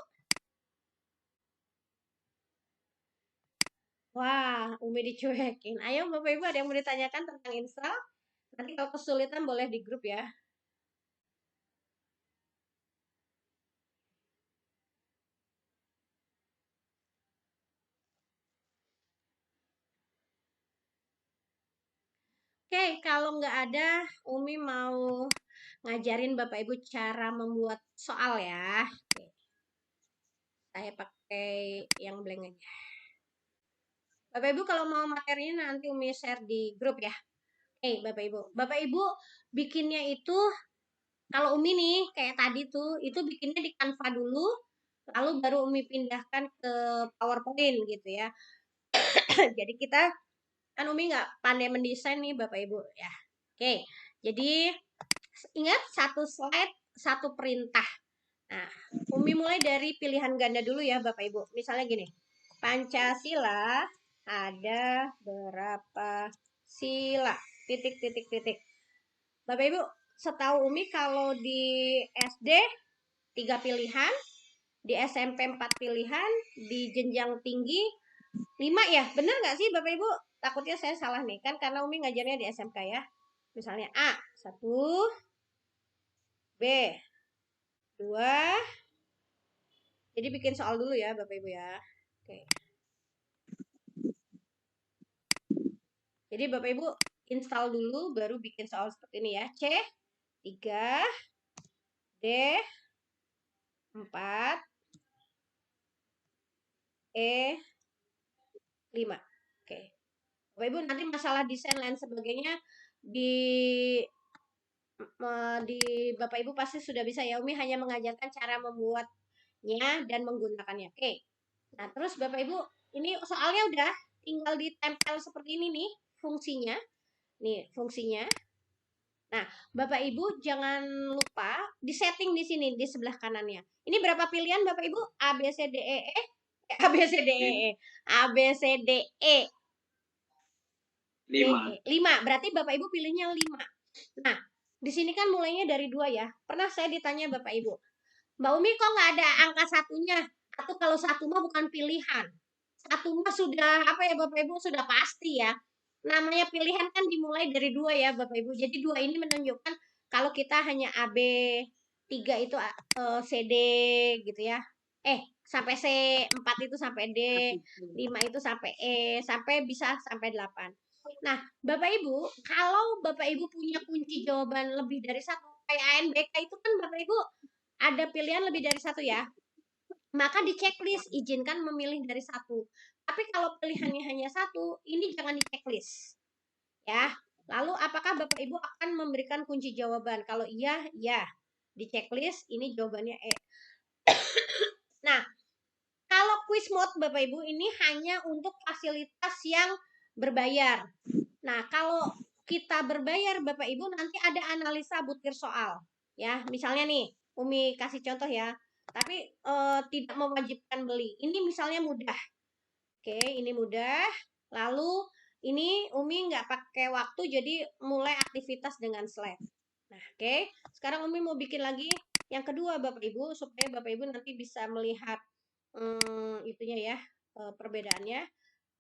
Wah, Umi dicuekin. Ayo Bapak Ibu, ada yang mau ditanyakan tentang install? Nanti kalau kesulitan boleh di grup ya. Oke, kalau nggak ada, Umi mau ngajarin Bapak Ibu cara membuat soal ya. Oke. Saya pakai yang blank aja. Bapak Ibu kalau mau materinya nanti Umi share di grup ya. Oke, Bapak Ibu. Bapak Ibu bikinnya itu, kalau Umi nih, kayak tadi tuh, itu bikinnya di Canva dulu, lalu baru Umi pindahkan ke PowerPoint gitu ya. Jadi kita, kan Umi nggak pandai mendesain nih Bapak Ibu ya. Oke, jadi ingat satu slide, satu perintah. Nah, Umi mulai dari pilihan ganda dulu ya Bapak Ibu. Misalnya gini, Pancasila ada berapa sila? Titik, titik, titik. Bapak Ibu, setahu Umi kalau di SD 3 pilihan, di SMP 4 pilihan, di jenjang tinggi 5 ya. Bener nggak sih Bapak Ibu? Takutnya saya salah nih, kan karena Umi ngajarnya di SMK ya. Misalnya A, 1, B, 2. Jadi bikin soal dulu ya Bapak Ibu ya. Oke. Jadi Bapak Ibu install dulu baru bikin soal seperti ini ya. C 3, D 4, E 5. Oke. Bapak Ibu nanti masalah desain lain sebagainya di Bapak Ibu pasti sudah bisa ya. Umi hanya mengajarkan cara membuat nya dan menggunakannya. Oke. Nah, terus Bapak Ibu, ini soalnya udah tinggal ditempel seperti ini nih fungsinya. Nih, fungsinya. Nah, Bapak Ibu jangan lupa disetting di sini di sebelah kanannya. Ini berapa pilihan Bapak Ibu? A B C D E E. A B C D E E. A B C D E. 5. 5. Berarti Bapak Ibu pilihnya 5. Nah, di sini kan mulainya dari 2 ya. Pernah saya ditanya Bapak Ibu, Mbak Umi kok nggak ada angka satunya? Atau kalau satu mah bukan pilihan. Satu mah sudah apa ya Bapak Ibu sudah pasti ya. Namanya pilihan kan dimulai dari 2 ya Bapak Ibu. Jadi 2 ini menunjukkan kalau kita hanya AB, 3 itu CD gitu ya. Sampai C, 4 itu sampai D, 5 itu sampai E, sampai bisa sampai 8. Nah, Bapak Ibu, kalau Bapak Ibu punya kunci jawaban lebih dari satu, kayak ANBK itu kan Bapak Ibu ada pilihan lebih dari satu ya. Maka di checklist izinkan memilih dari satu. Tapi kalau pilihannya hanya satu, ini jangan di checklist. Ya. Lalu apakah Bapak Ibu akan memberikan kunci jawaban? Kalau iya, ya. Di checklist ini jawabannya E. Nah, kalau quiz mode Bapak Ibu ini hanya untuk fasilitas yang berbayar. Nah, kalau kita berbayar Bapak Ibu nanti ada analisa butir soal. Ya, misalnya nih, Umi kasih contoh ya. Tapi tidak mewajibkan beli. Ini misalnya mudah. Oke, ini mudah. Lalu ini Umi nggak pakai waktu, jadi mulai aktivitas dengan slide. Nah, oke. Sekarang Umi mau bikin lagi yang kedua Bapak Ibu, supaya Bapak Ibu nanti bisa melihat itunya ya, perbedaannya.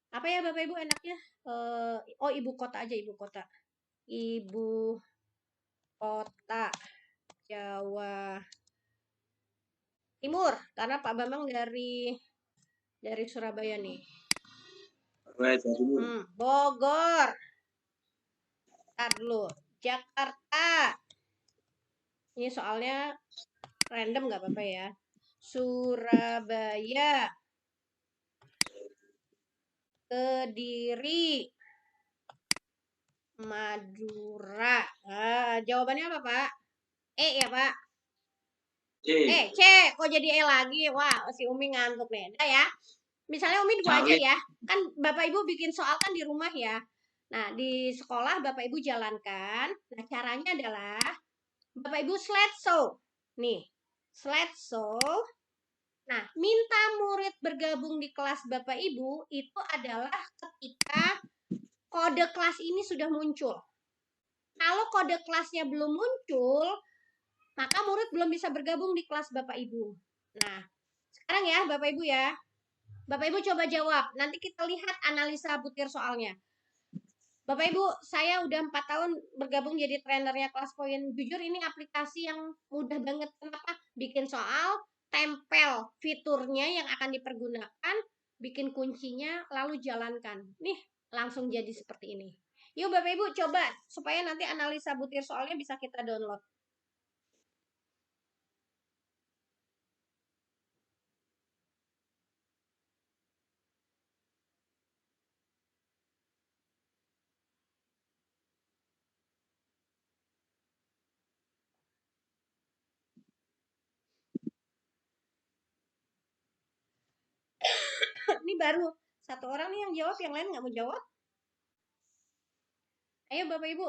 Apa ya Bapak Ibu enaknya? Ibu kota aja, ibu kota. Ibu kota Jawa Timur. Karena Pak Bambang dari Surabaya nih. Bogor. Ntar dulu. Jakarta. Ini soalnya random nggak apa-apa ya. Surabaya. Kediri. Madura. Jawabannya apa, Pak? E ya, Pak? C. Kok jadi E lagi? Wah, si Umi ngantuk nih. Nah ya. Misalnya Umi 2 aja ya. Kan Bapak Ibu bikin soal kan di rumah ya. Nah, di sekolah Bapak Ibu jalankan. Nah, caranya adalah Bapak Ibu slideshow. Nih, slideshow. Nah, minta murid bergabung di kelas Bapak Ibu itu adalah ketika kode kelas ini sudah muncul. Kalau kode kelasnya belum muncul, maka murid belum bisa bergabung di kelas Bapak Ibu. Nah, sekarang ya Bapak Ibu ya. Bapak Ibu coba jawab. Nanti kita lihat analisa butir soalnya. Bapak Ibu, saya udah 4 tahun bergabung jadi trainernya Kelas Poin. Jujur ini aplikasi yang mudah banget. Kenapa? Bikin soal, tempel fiturnya yang akan dipergunakan, bikin kuncinya, lalu jalankan. Nih, langsung jadi seperti ini. Yuk Bapak Ibu coba, supaya nanti analisa butir soalnya bisa kita download. Ini baru satu orang nih yang jawab, yang lain nggak mau jawab. Ayo Bapak Ibu,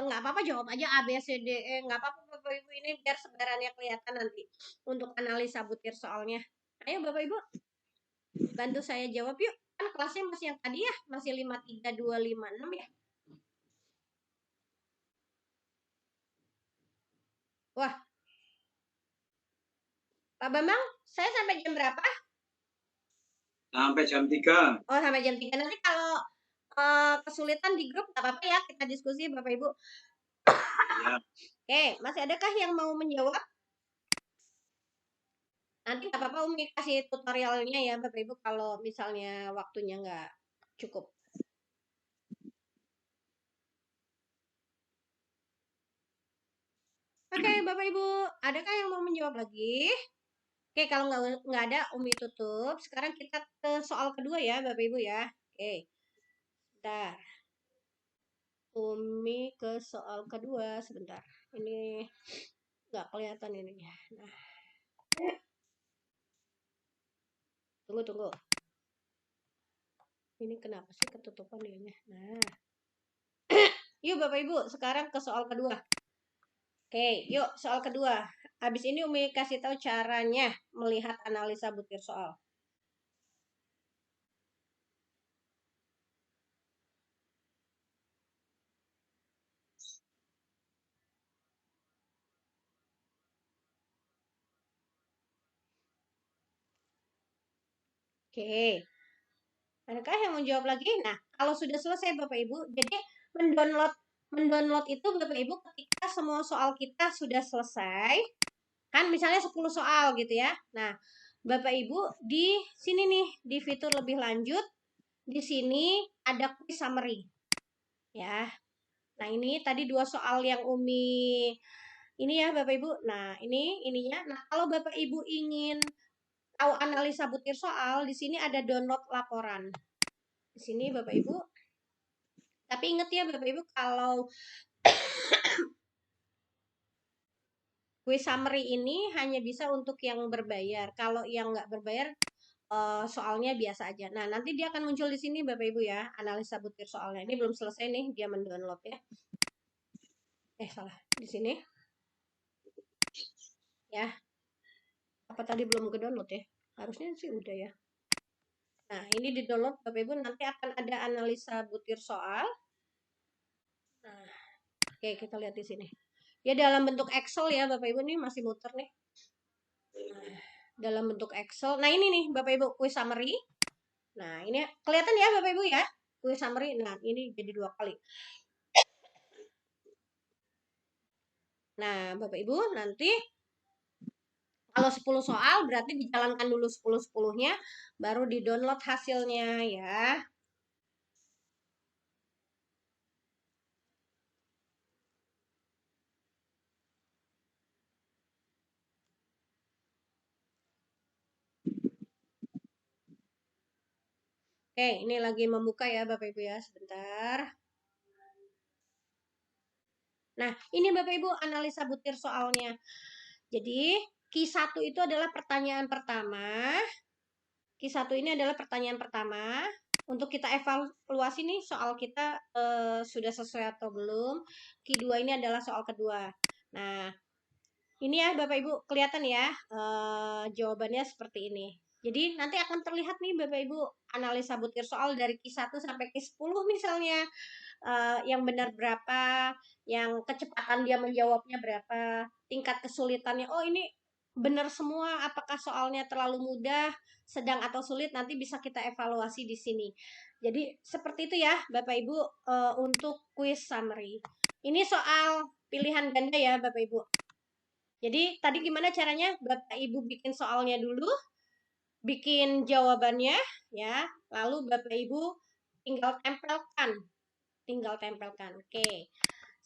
nggak apa-apa jawab aja A, B, C, D, E. Nggak apa-apa Bapak Ibu, ini biar sebarannya kelihatan nanti untuk analisa butir soalnya. Ayo Bapak Ibu, bantu saya jawab yuk. Kan kelasnya masih yang tadi ya, masih 53256 ya. Wah, Pak Bambang, saya sampai jam berapa? Sampai jam 3. Oh, sampai jam 3. Nanti kalau kesulitan di grup nggak apa-apa ya, kita diskusi Bapak Ibu. Ya. Oke, masih adakah yang mau menjawab? Nanti nggak apa-apa Umi kasih tutorialnya ya Bapak Ibu kalau misalnya waktunya nggak cukup. Oke Bapak Ibu, adakah yang mau menjawab lagi? Oke, kalau nggak ada Umi tutup. Sekarang kita ke soal kedua ya Bapak Ibu ya. Oke, bentar. Umi ke soal kedua sebentar. Ini nggak kelihatan ini. Nah. Tunggu. Ini kenapa sih ketutupan dianya? Nah. Yuk Bapak Ibu, sekarang ke soal kedua. Oke, yuk soal kedua. Habis ini Umi kasih tahu caranya melihat analisa butir soal. Oke. Adakah yang mau jawab lagi? Nah, kalau sudah selesai Bapak Ibu, jadi mendownload itu Bapak Ibu ketika semua soal kita sudah selesai, kan misalnya 10 soal gitu ya. Nah, Bapak Ibu di sini nih, di fitur lebih lanjut, di sini ada quiz summary. Ya. Nah, ini tadi 2 soal yang Umi ini ya Bapak Ibu. Nah, ininya. Nah, kalau Bapak Ibu ingin tahu analisa butir soal, di sini ada download laporan. Di sini Bapak Ibu. Tapi ingat ya Bapak Ibu, kalau quiz summary ini hanya bisa untuk yang berbayar. Kalau yang nggak berbayar, soalnya biasa aja. Nah, nanti dia akan muncul di sini Bapak Ibu ya, analisa butir soalnya. Ini belum selesai nih, dia mendownload ya. Salah. Di sini. Ya. Apa tadi belum ke-download ya? Harusnya sih udah ya. Nah, ini di-download Bapak Ibu, nanti akan ada analisa butir soal. Nah, oke, kita lihat di sini. Ya dalam bentuk Excel ya Bapak Ibu, nih masih muter nih. Nah, dalam bentuk Excel. Nah, ini nih Bapak Ibu, quiz summary. Nah, ini kelihatan ya Bapak Ibu ya, quiz summary. Nah, ini jadi 2 kali. Nah, Bapak Ibu, nanti kalau 10 soal berarti dijalankan dulu 10-10-nya, baru di-download hasilnya ya. Oke, ini lagi membuka ya Bapak Ibu ya, sebentar. Nah, ini Bapak Ibu analisa butir soalnya. Jadi, Q1 itu adalah pertanyaan pertama. Q1 ini adalah pertanyaan pertama. Untuk kita evaluasi nih soal kita sudah sesuai atau belum. Q2 ini adalah soal kedua. Nah, ini ya Bapak Ibu, kelihatan ya jawabannya seperti ini. Jadi nanti akan terlihat nih Bapak Ibu analisa butir soal dari Q1 sampai Q10 misalnya. Yang benar berapa, yang kecepatan dia menjawabnya berapa, tingkat kesulitannya. Oh, ini benar semua, apakah soalnya terlalu mudah, sedang atau sulit, nanti bisa kita evaluasi di sini. Jadi seperti itu ya Bapak Ibu untuk quiz summary. Ini soal pilihan ganda ya Bapak Ibu. Jadi tadi gimana caranya? Bapak Ibu bikin soalnya dulu, bikin jawabannya ya, lalu Bapak Ibu tinggal tempelkan. Oke.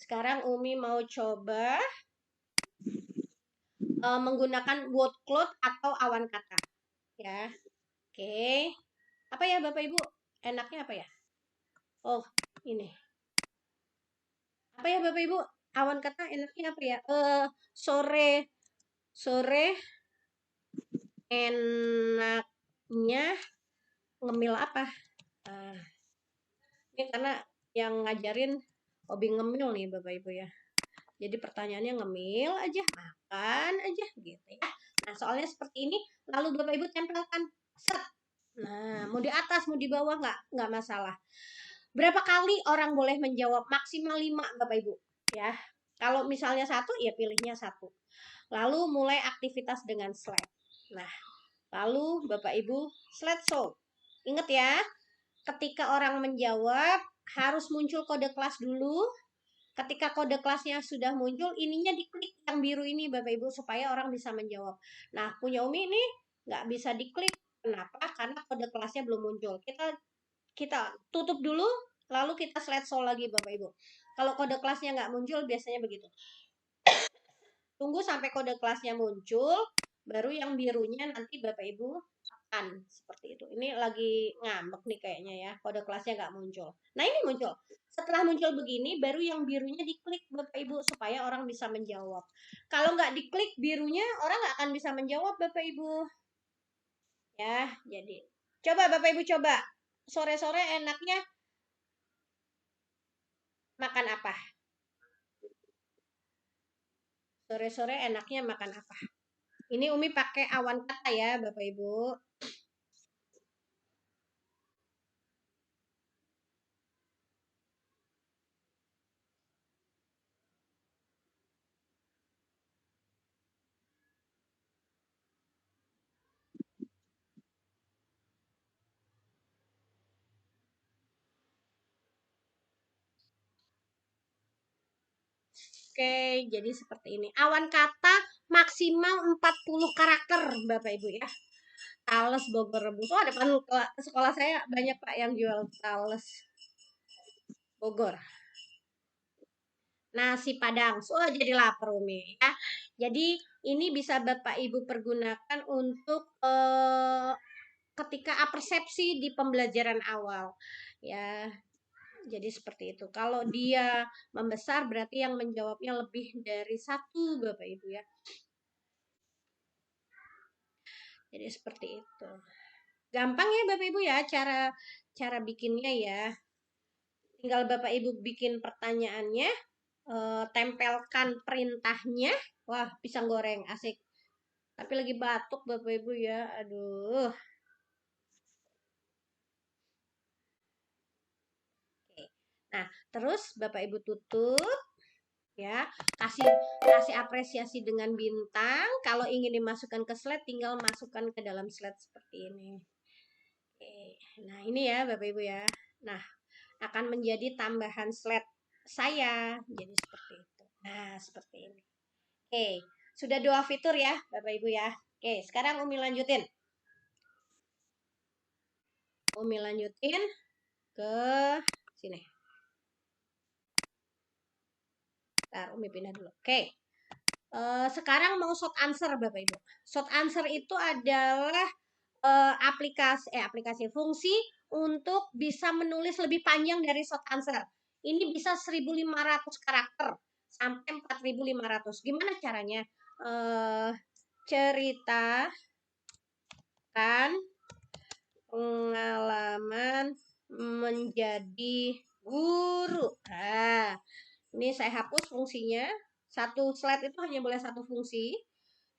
Sekarang Umi mau coba menggunakan word cloud atau awan kata. Ya. Oke. Apa ya Bapak Ibu? Enaknya apa ya? Oh, ini. Apa ya Bapak Ibu? Awan kata enaknya apa ya? Sore enaknya ngemil apa? Ini karena yang ngajarin hobi ngemil nih Bapak Ibu ya. Jadi pertanyaannya ngemil aja, makan aja gitu ya. Nah, soalnya seperti ini, lalu Bapak Ibu tempelkan. Set. Nah, mau di atas, mau di bawah nggak masalah. Berapa kali orang boleh menjawab? Maksimal 5 Bapak Ibu. Ya. Kalau misalnya 1, ya pilihnya 1. Lalu mulai aktivitas dengan slide. Nah, lalu Bapak Ibu slideshow. Ingat ya, ketika orang menjawab, harus muncul kode kelas dulu. Ketika kode kelasnya sudah muncul, ininya diklik yang biru ini Bapak Ibu supaya orang bisa menjawab. Nah, punya Umi ini nggak bisa diklik. Kenapa? Karena kode kelasnya belum muncul. Kita tutup dulu, lalu kita slideshow lagi Bapak Ibu. Kalau kode kelasnya nggak muncul, biasanya begitu. Tunggu sampai kode kelasnya muncul, baru yang birunya nanti Bapak Ibu tekan seperti itu. Ini lagi ngambek nih kayaknya ya, kode kelasnya nggak muncul. Nah, ini muncul. Setelah muncul begini, baru yang birunya diklik Bapak Ibu supaya orang bisa menjawab. Kalau nggak diklik birunya, orang nggak akan bisa menjawab Bapak Ibu. Ya, jadi coba Bapak Ibu coba. Sore-sore enaknya makan apa? Sore-sore enaknya makan apa? Ini Umi pakai awan kata ya, Bapak Ibu. Oke, jadi seperti ini. Awan kata maksimal 40 karakter, Bapak Ibu ya. Tales Bogor rebus. Oh, depan sekolah saya banyak Pak yang jual tales Bogor. Nasi Padang. Oh, jadi lapar Umi ya. Jadi ini bisa Bapak Ibu pergunakan untuk ketika persepsi di pembelajaran awal. Ya, jadi seperti itu. Kalau dia membesar berarti yang menjawabnya lebih dari satu Bapak Ibu ya. Jadi seperti itu. Gampang ya Bapak Ibu ya cara bikinnya ya. Tinggal Bapak Ibu bikin pertanyaannya, tempelkan perintahnya. Wah, pisang goreng asik. Tapi lagi batuk Bapak Ibu ya. Aduh. Oke. Nah, terus Bapak Ibu tutup ya. Kasih apresiasi dengan bintang. Kalau ingin dimasukkan ke slide tinggal masukkan ke dalam slide seperti ini. Oke. Nah, ini ya Bapak Ibu ya. Nah, akan menjadi tambahan slide saya. Jadi seperti itu. Nah, seperti ini. Oke, sudah 2 fitur ya, Bapak Ibu ya. Oke, sekarang Umi lanjutin. Umi lanjutin ke sini. Ntar Umi pindah dulu. Oke. Sekarang mau short answer Bapak Ibu. Short answer itu adalah aplikasi fungsi untuk bisa menulis lebih panjang dari short answer. Ini bisa 1.500 karakter sampai 4.500. Gimana caranya? Ceritakan pengalaman menjadi guru. Nah, ini saya hapus fungsinya. Satu slide itu hanya boleh satu fungsi.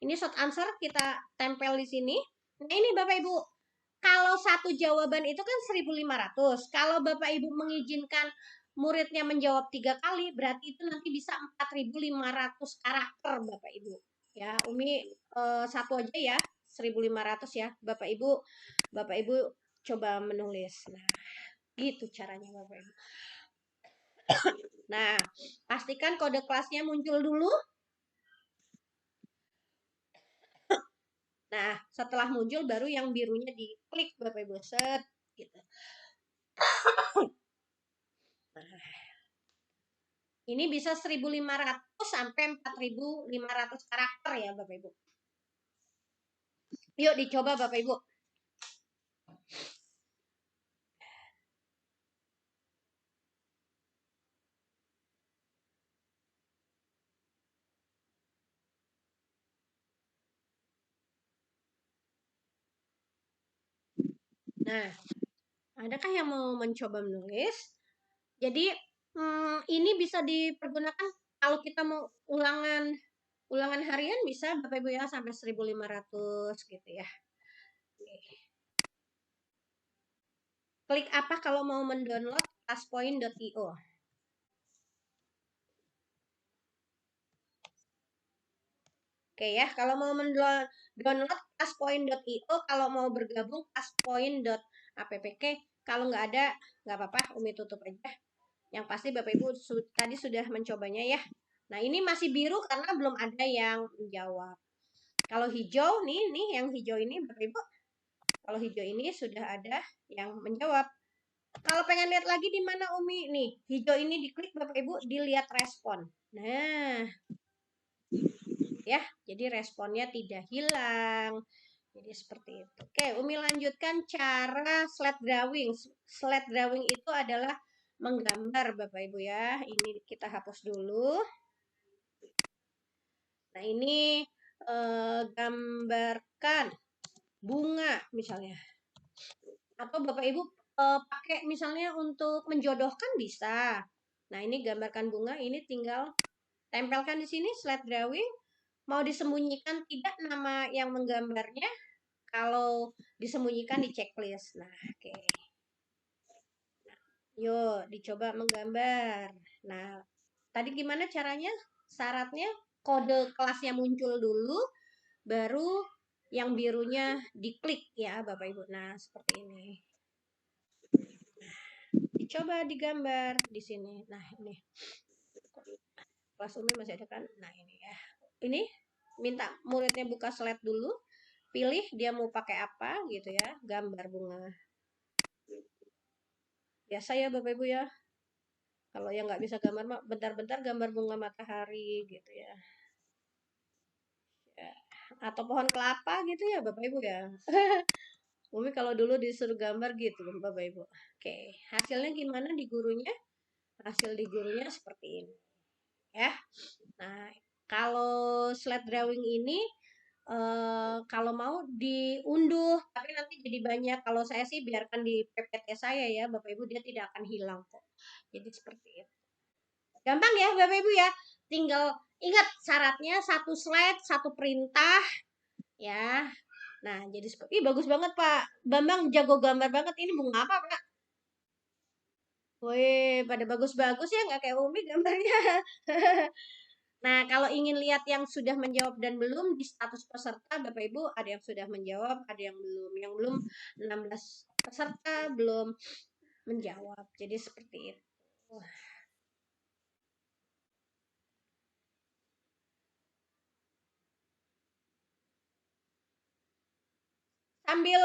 Ini short answer kita tempel di sini. Nah, ini Bapak Ibu. Kalau satu jawaban itu kan 1.500. Kalau Bapak Ibu mengizinkan muridnya menjawab 3 kali, berarti itu nanti bisa 4.500 karakter Bapak Ibu. Ya, Umi satu aja ya, 1.500 ya. Bapak Ibu coba menulis. Nah, gitu caranya Bapak Ibu. Nah, pastikan kode kelasnya muncul dulu. Nah, setelah muncul baru yang birunya diklik Bapak Ibu, set gitu. Nah, ini bisa 1.500 sampai 4.500 karakter ya Bapak Ibu. Yuk dicoba Bapak Ibu. Nah, adakah yang mau mencoba menulis? Jadi ini bisa dipergunakan kalau kita mau ulangan harian bisa Bapak Ibu ya sampai 1.500 gitu ya. Oke. Klik apa kalau mau mendownload classpoint.io? Oke ya, kalau mau mendownload classpoint.io, kalau mau bergabung classpoint.appk, kalau nggak ada nggak apa-apa, Umi tutup aja. Yang pasti Bapak Ibu tadi sudah mencobanya ya. Nah ini masih biru karena belum ada yang menjawab. Kalau hijau nih yang hijau ini Bapak Ibu, kalau hijau ini sudah ada yang menjawab. Kalau pengen lihat lagi di mana Umi nih, hijau ini diklik Bapak Ibu, dilihat respon. Nah, ya, jadi responnya tidak hilang. Jadi seperti itu. Oke, Umi lanjutkan cara slide drawing. Slide drawing itu adalah menggambar Bapak Ibu ya. Ini kita hapus dulu. Nah, ini gambarkan bunga misalnya. Atau Bapak Ibu pakai misalnya untuk menjodohkan bisa. Nah, ini gambarkan bunga, ini tinggal tempelkan di sini slide drawing. Mau disembunyikan tidak nama yang menggambarnya? Kalau disembunyikan di checklist. Nah, oke. Yuk, dicoba menggambar. Nah, tadi gimana caranya? Syaratnya kode kelasnya muncul dulu, baru yang birunya diklik ya Bapak Ibu. Nah, seperti ini. Dicoba digambar di sini. Nah, ini. Kelas Umi masih ada kan? Nah, ini ya. Ini minta muridnya buka slide dulu, pilih dia mau pakai apa gitu ya, gambar bunga. Biasa ya Bapak Ibu ya. Kalau yang nggak bisa gambar mah bentar-bentar gambar bunga matahari gitu ya. Atau pohon kelapa gitu ya Bapak Ibu ya. Umi kalau dulu disuruh gambar gitu Bapak Ibu. Oke, hasilnya gimana di gurunya? Hasil di gurunya seperti ini. Ya. Nah, kalau slide drawing ini kalau mau diunduh, tapi nanti jadi banyak. Kalau saya sih biarkan di PPT saya ya, Bapak Ibu, dia tidak akan hilang kok. Jadi seperti itu. Gampang ya Bapak Ibu ya. Tinggal ingat syaratnya satu slide, satu perintah ya. Nah, jadi seperti bagus banget Pak. Bambang jago gambar banget. Ini bunga apa Pak? Wih, pada bagus-bagus ya, nggak kayak Umi gambarnya. Nah, kalau ingin lihat yang sudah menjawab dan belum di status peserta, Bapak Ibu, ada yang sudah menjawab, ada yang belum. Yang belum 16 peserta belum menjawab. Jadi seperti itu. Sambil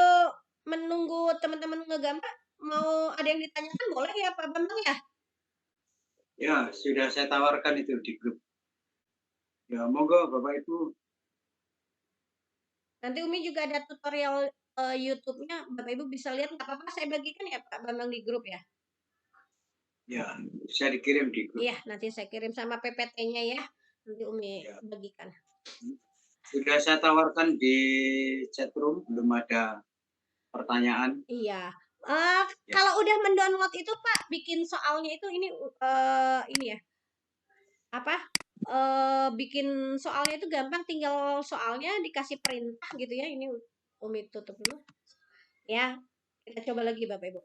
menunggu teman-teman ngegambar, mau ada yang ditanyakan boleh ya Pak Bambang ya? Ya, sudah saya tawarkan itu di grup. Ya, monggo Bapak Ibu. Nanti Umi juga ada tutorial YouTube-nya, Bapak Ibu bisa lihat, nggak apa-apa saya bagikan ya Pak Bambang di grup ya? Ya, bisa dikirim di grup. Iya, nanti saya kirim sama PPT-nya ya, nanti Umi Ya. bagikan. Sudah saya tawarkan di chatroom, belum ada pertanyaan. Iya. Kalau udah mendownload itu Pak, bikin soalnya itu ini ya. Apa? Bikin soalnya itu gampang, tinggal soalnya dikasih perintah gitu ya. Ini Umi tutup dulu. Ya, kita coba lagi Bapak Ibu.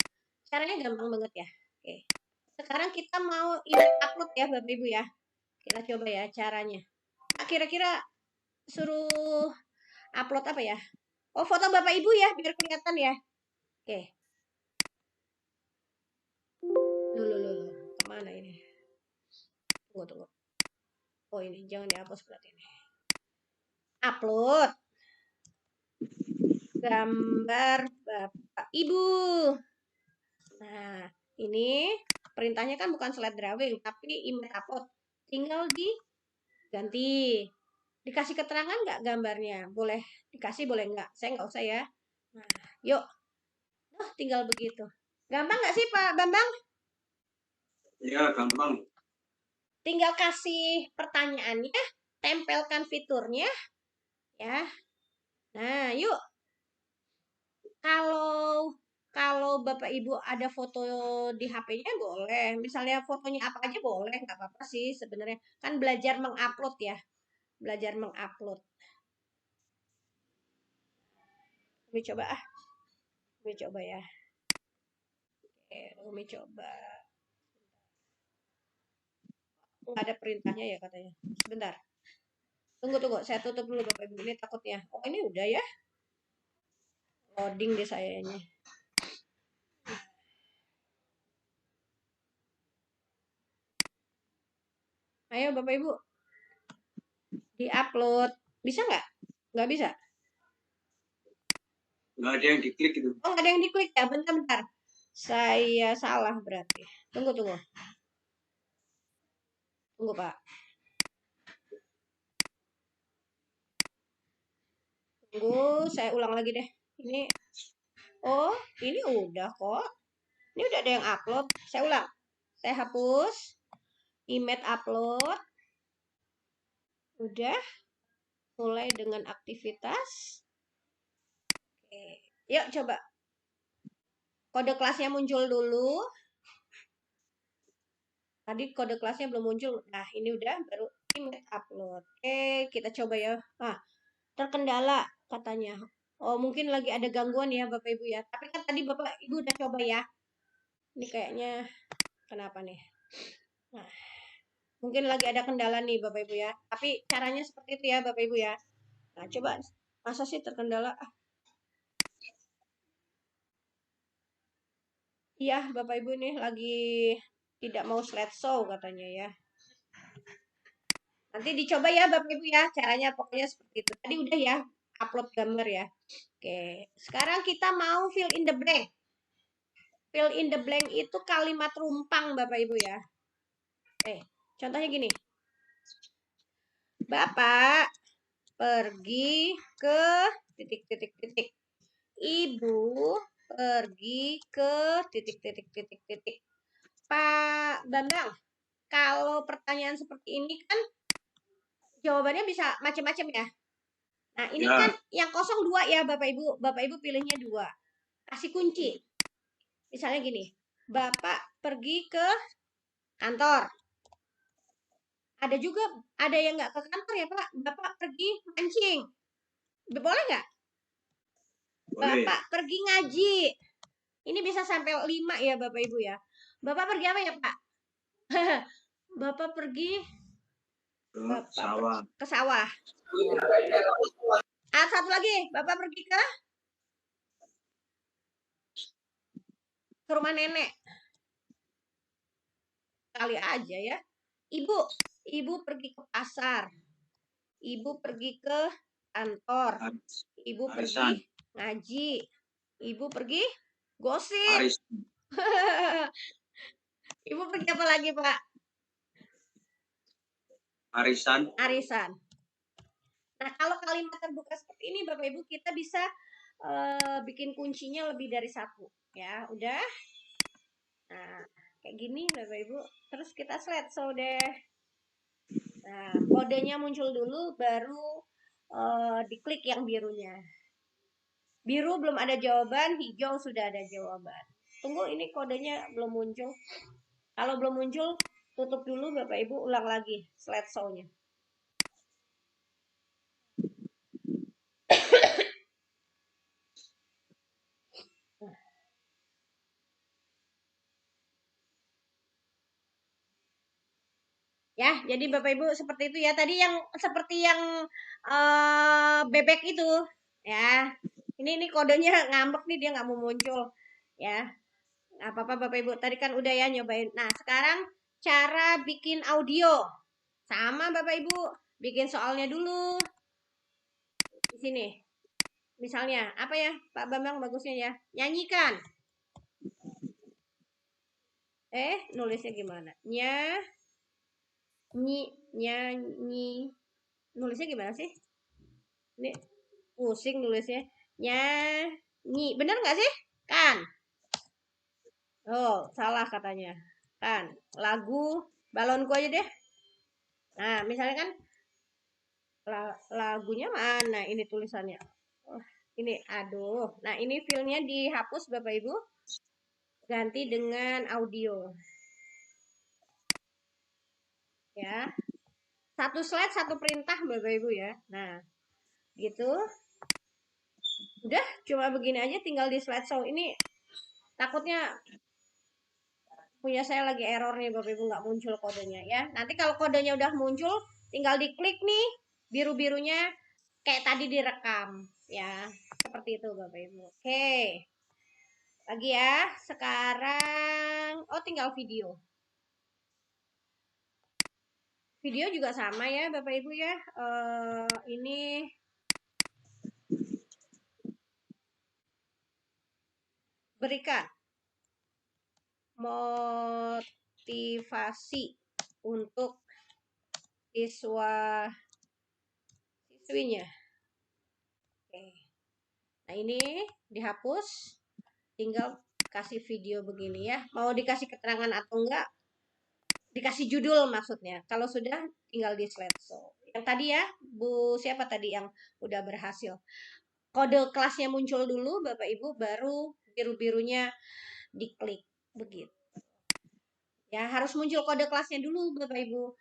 Caranya gampang banget ya. Oke. Sekarang kita mau upload ya Bapak Ibu ya. Kita coba ya caranya. Nah, kira-kira suruh upload apa ya? Oh, foto Bapak Ibu ya, biar kelihatan ya. Oke. Loh. Kemana ini? Tunggu. Oh, ini jangan dihapus berarti ini. Upload. Gambar Bapak Ibu. Nah, ini perintahnya kan bukan slide drawing, tapi image upload. Tinggal diganti. Dikasih keterangan nggak gambarnya? Boleh dikasih, boleh nggak? Saya nggak usah ya. Nah, yuk. Tinggal begitu. Gampang nggak sih Pak Bambang? Ya, gampang. Tinggal kasih pertanyaannya, tempelkan fiturnya, ya. Nah, yuk. Kalau Bapak Ibu ada foto di HP-nya boleh. Misalnya fotonya apa aja boleh, nggak apa-apa sih sebenarnya. Kan belajar mengupload ya. Belajar mengupload. Umi coba ya. Oke, Umi coba. Nggak ada perintahnya ya katanya. Sebentar. Tunggu. Saya tutup dulu Bapak Ibu. Ini takutnya. Oh, ini udah ya. Loading deh sayanya. Ayo Bapak Ibu. Di-upload. Bisa nggak? Nggak bisa? Nggak ada yang diklik itu. Oh, nggak ada yang diklik ya? Bentar. Saya salah berarti. Tunggu. Tunggu, Pak. Tunggu, saya ulang lagi deh. Ini, oh, ini udah kok. Ini udah ada yang upload. Saya ulang. Saya hapus. Image upload. Udah. Mulai dengan aktivitas. Yuk coba. Kode kelasnya muncul dulu. Tadi kode kelasnya belum muncul. Nah, ini udah baru image upload. Oke, kita coba ya. Ah, terkendala katanya. Oh, mungkin lagi ada gangguan ya Bapak Ibu ya. Tapi kan tadi Bapak Ibu udah coba ya. Ini kayaknya kenapa nih? Nah, mungkin lagi ada kendala nih Bapak Ibu ya. Tapi caranya seperti itu ya Bapak Ibu ya. Nah, coba masa sih terkendala? Iya, Bapak Ibu nih lagi tidak mau slideshow katanya ya. Nanti dicoba ya Bapak Ibu ya. Caranya pokoknya seperti itu. Tadi udah ya upload gambar ya. Oke, sekarang kita mau fill in the blank. Fill in the blank itu kalimat rumpang Bapak Ibu ya. Contohnya gini. Bapak pergi ke titik-titik-titik. Ibu pergi ke titik-titik-titik-titik. Pak Bambang, kalau pertanyaan seperti ini kan jawabannya bisa macam-macam ya. Nah, ini Ya. kan yang kosong 2 ya Bapak Ibu. Bapak Ibu pilihnya 2. Kasih kunci. Misalnya gini. Bapak pergi ke kantor. Ada juga ada yang nggak ke kantor ya Pak. Bapak pergi mancing. Boleh nggak? Boleh. Bapak pergi ngaji. Ini bisa sampai 5 ya Bapak Ibu ya. Bapak pergi apa ya Pak? Bapak pergi ke sawah. Satu lagi, Bapak pergi ke rumah nenek. Kali aja ya. Ibu pergi ke pasar. Ibu pergi ke kantor. Ibu pergi ngaji. Ibu pergi gosip. Ibu pergi apa lagi, Pak? Arisan. Nah, kalau kalimat terbuka seperti ini, Bapak Ibu, kita bisa bikin kuncinya lebih dari 1. Ya, udah. Nah, kayak gini, Bapak Ibu. Terus kita slideshow deh. Nah, kodenya muncul dulu, baru diklik yang birunya. Biru belum ada jawaban, hijau sudah ada jawaban. Tunggu, ini kodenya belum muncul. Kalau belum muncul, tutup dulu Bapak Ibu, ulang lagi slideshow-nya. Ya, jadi Bapak Ibu seperti itu ya. Tadi yang seperti yang bebek itu, ya. Ini kodenya ngambek nih, dia nggak mau muncul, ya. Nggak apa-apa Bapak Ibu. Tadi kan udah ya nyobain. Nah, sekarang cara bikin audio. Sama Bapak Ibu, bikin soalnya dulu. Di sini. Misalnya, apa ya Pak Bambang bagusnya ya? Nyanyikan. Nulisnya gimana? Nyanyi. Nulisnya gimana sih? Ini pusing nulisnya. Nyanyi. Bener nggak sih? Kan? Oh, salah katanya. Kan? Lagu balonku aja deh. Nah, misalnya kan lagunya mana ini tulisannya? Oh, ini aduh. Nah, ini filenya dihapus Bapak Ibu. Ganti dengan audio. Ya. 1 slide 1 perintah Bapak Ibu ya. Nah, gitu. Udah, cuma begini aja tinggal di slideshow. Ini takutnya punya saya lagi error nih Bapak Ibu, nggak muncul kodenya ya. Nanti kalau kodenya udah muncul, tinggal diklik nih biru-birunya kayak tadi direkam ya. Seperti itu Bapak Ibu. Oke. Lagi ya. Sekarang tinggal video. Video juga sama ya Bapak Ibu ya. Ini berikan motivasi untuk siswinya. Oke. Nah, ini dihapus. Tinggal kasih video begini ya. Mau dikasih keterangan atau enggak? Dikasih judul maksudnya. Kalau sudah tinggal di slideshow. Yang tadi ya, Bu siapa tadi yang udah berhasil? kode kelasnya muncul dulu Bapak Ibu, baru biru-birunya diklik begitu. Ya, harus muncul kode kelasnya dulu Bapak Ibu.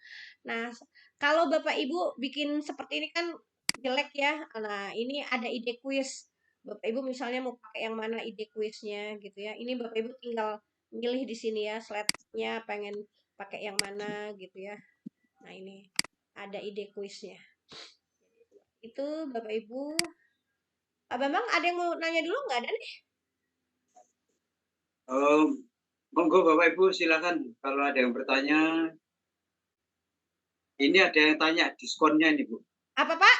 Nah, kalau Bapak Ibu bikin seperti ini kan jelek ya. Nah, ini ada ide kuis. Bapak Ibu misalnya mau pakai yang mana ide kuisnya gitu ya. Ini Bapak Ibu tinggal milih di sini ya, slide-nya pengen pakai yang mana gitu ya. Nah, ini ada ide kuisnya. Itu Bapak Ibu. Pak Bambang ada yang mau nanya dulu nggak ada nih? Monggo Bapak Ibu silakan kalau ada yang bertanya. Ini ada yang tanya diskonnya ini Bu. Apa Pak?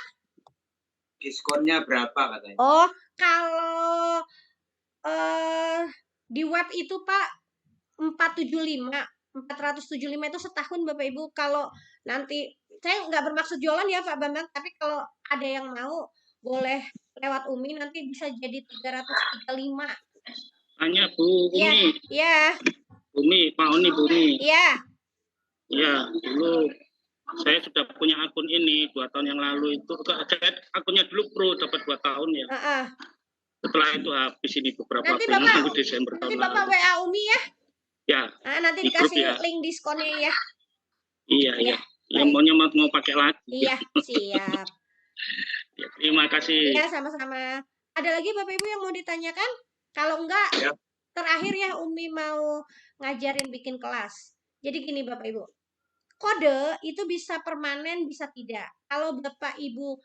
Diskonnya berapa katanya? Oh, kalau di web itu Pak 475 itu setahun Bapak Ibu. Kalau nanti saya nggak bermaksud jualan ya Pak Bambang, tapi kalau ada yang mau boleh lewat Umi nanti bisa jadi 335. Tanya Bu Iya, Umi. iya, Umi, Pak Uni, Bu Umi. iya. Iya, dulu saya sudah punya akun ini 2 tahun yang lalu itu. Saya akunnya dulu Pro dapat 2 tahun ya. Heeh. Setelah itu habis ini beberapa Nanti bulan Bapak, nunggu Desember nanti tahun Bapak lalu. WA Umi ya. Ya, Nah, nanti di grup dikasih ya. link diskonnya ya. Iya, iya. Baik. Yang maunya mau pakai lagi. Iya, siap. Ya, terima kasih. Iya, sama-sama. Ada lagi Bapak Ibu yang mau ditanyakan? Kalau enggak, Ya. terakhir ya Umi mau ngajarin bikin kelas. Jadi gini Bapak Ibu, kode itu bisa permanen, bisa tidak. Kalau Bapak Ibu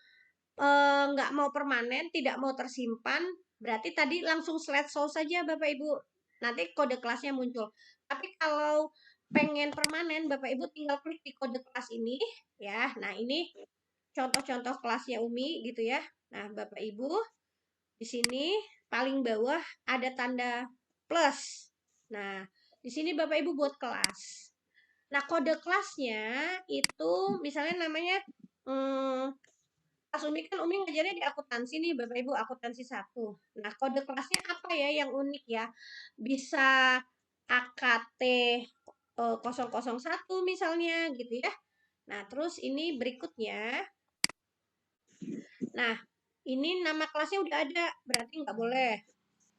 nggak mau permanen, tidak mau tersimpan, berarti tadi langsung slideshow saja Bapak Ibu. Nanti kode kelasnya muncul. Tapi kalau pengen permanen, Bapak Ibu tinggal klik di kode kelas ini, ya. Nah ini contoh-contoh kelasnya Umi gitu ya. Nah Bapak Ibu di sini paling bawah ada tanda plus. Nah di sini Bapak Ibu buat kelas. Nah kode kelasnya itu misalnya namanya kelas Umi kan Umi ngajarnya di akuntansi nih Bapak Ibu, akuntansi 1. Nah, kode kelasnya apa ya yang unik ya? Bisa AKT 001 misalnya gitu ya. Nah, terus ini berikutnya. Nah, ini nama kelasnya udah ada, berarti nggak boleh.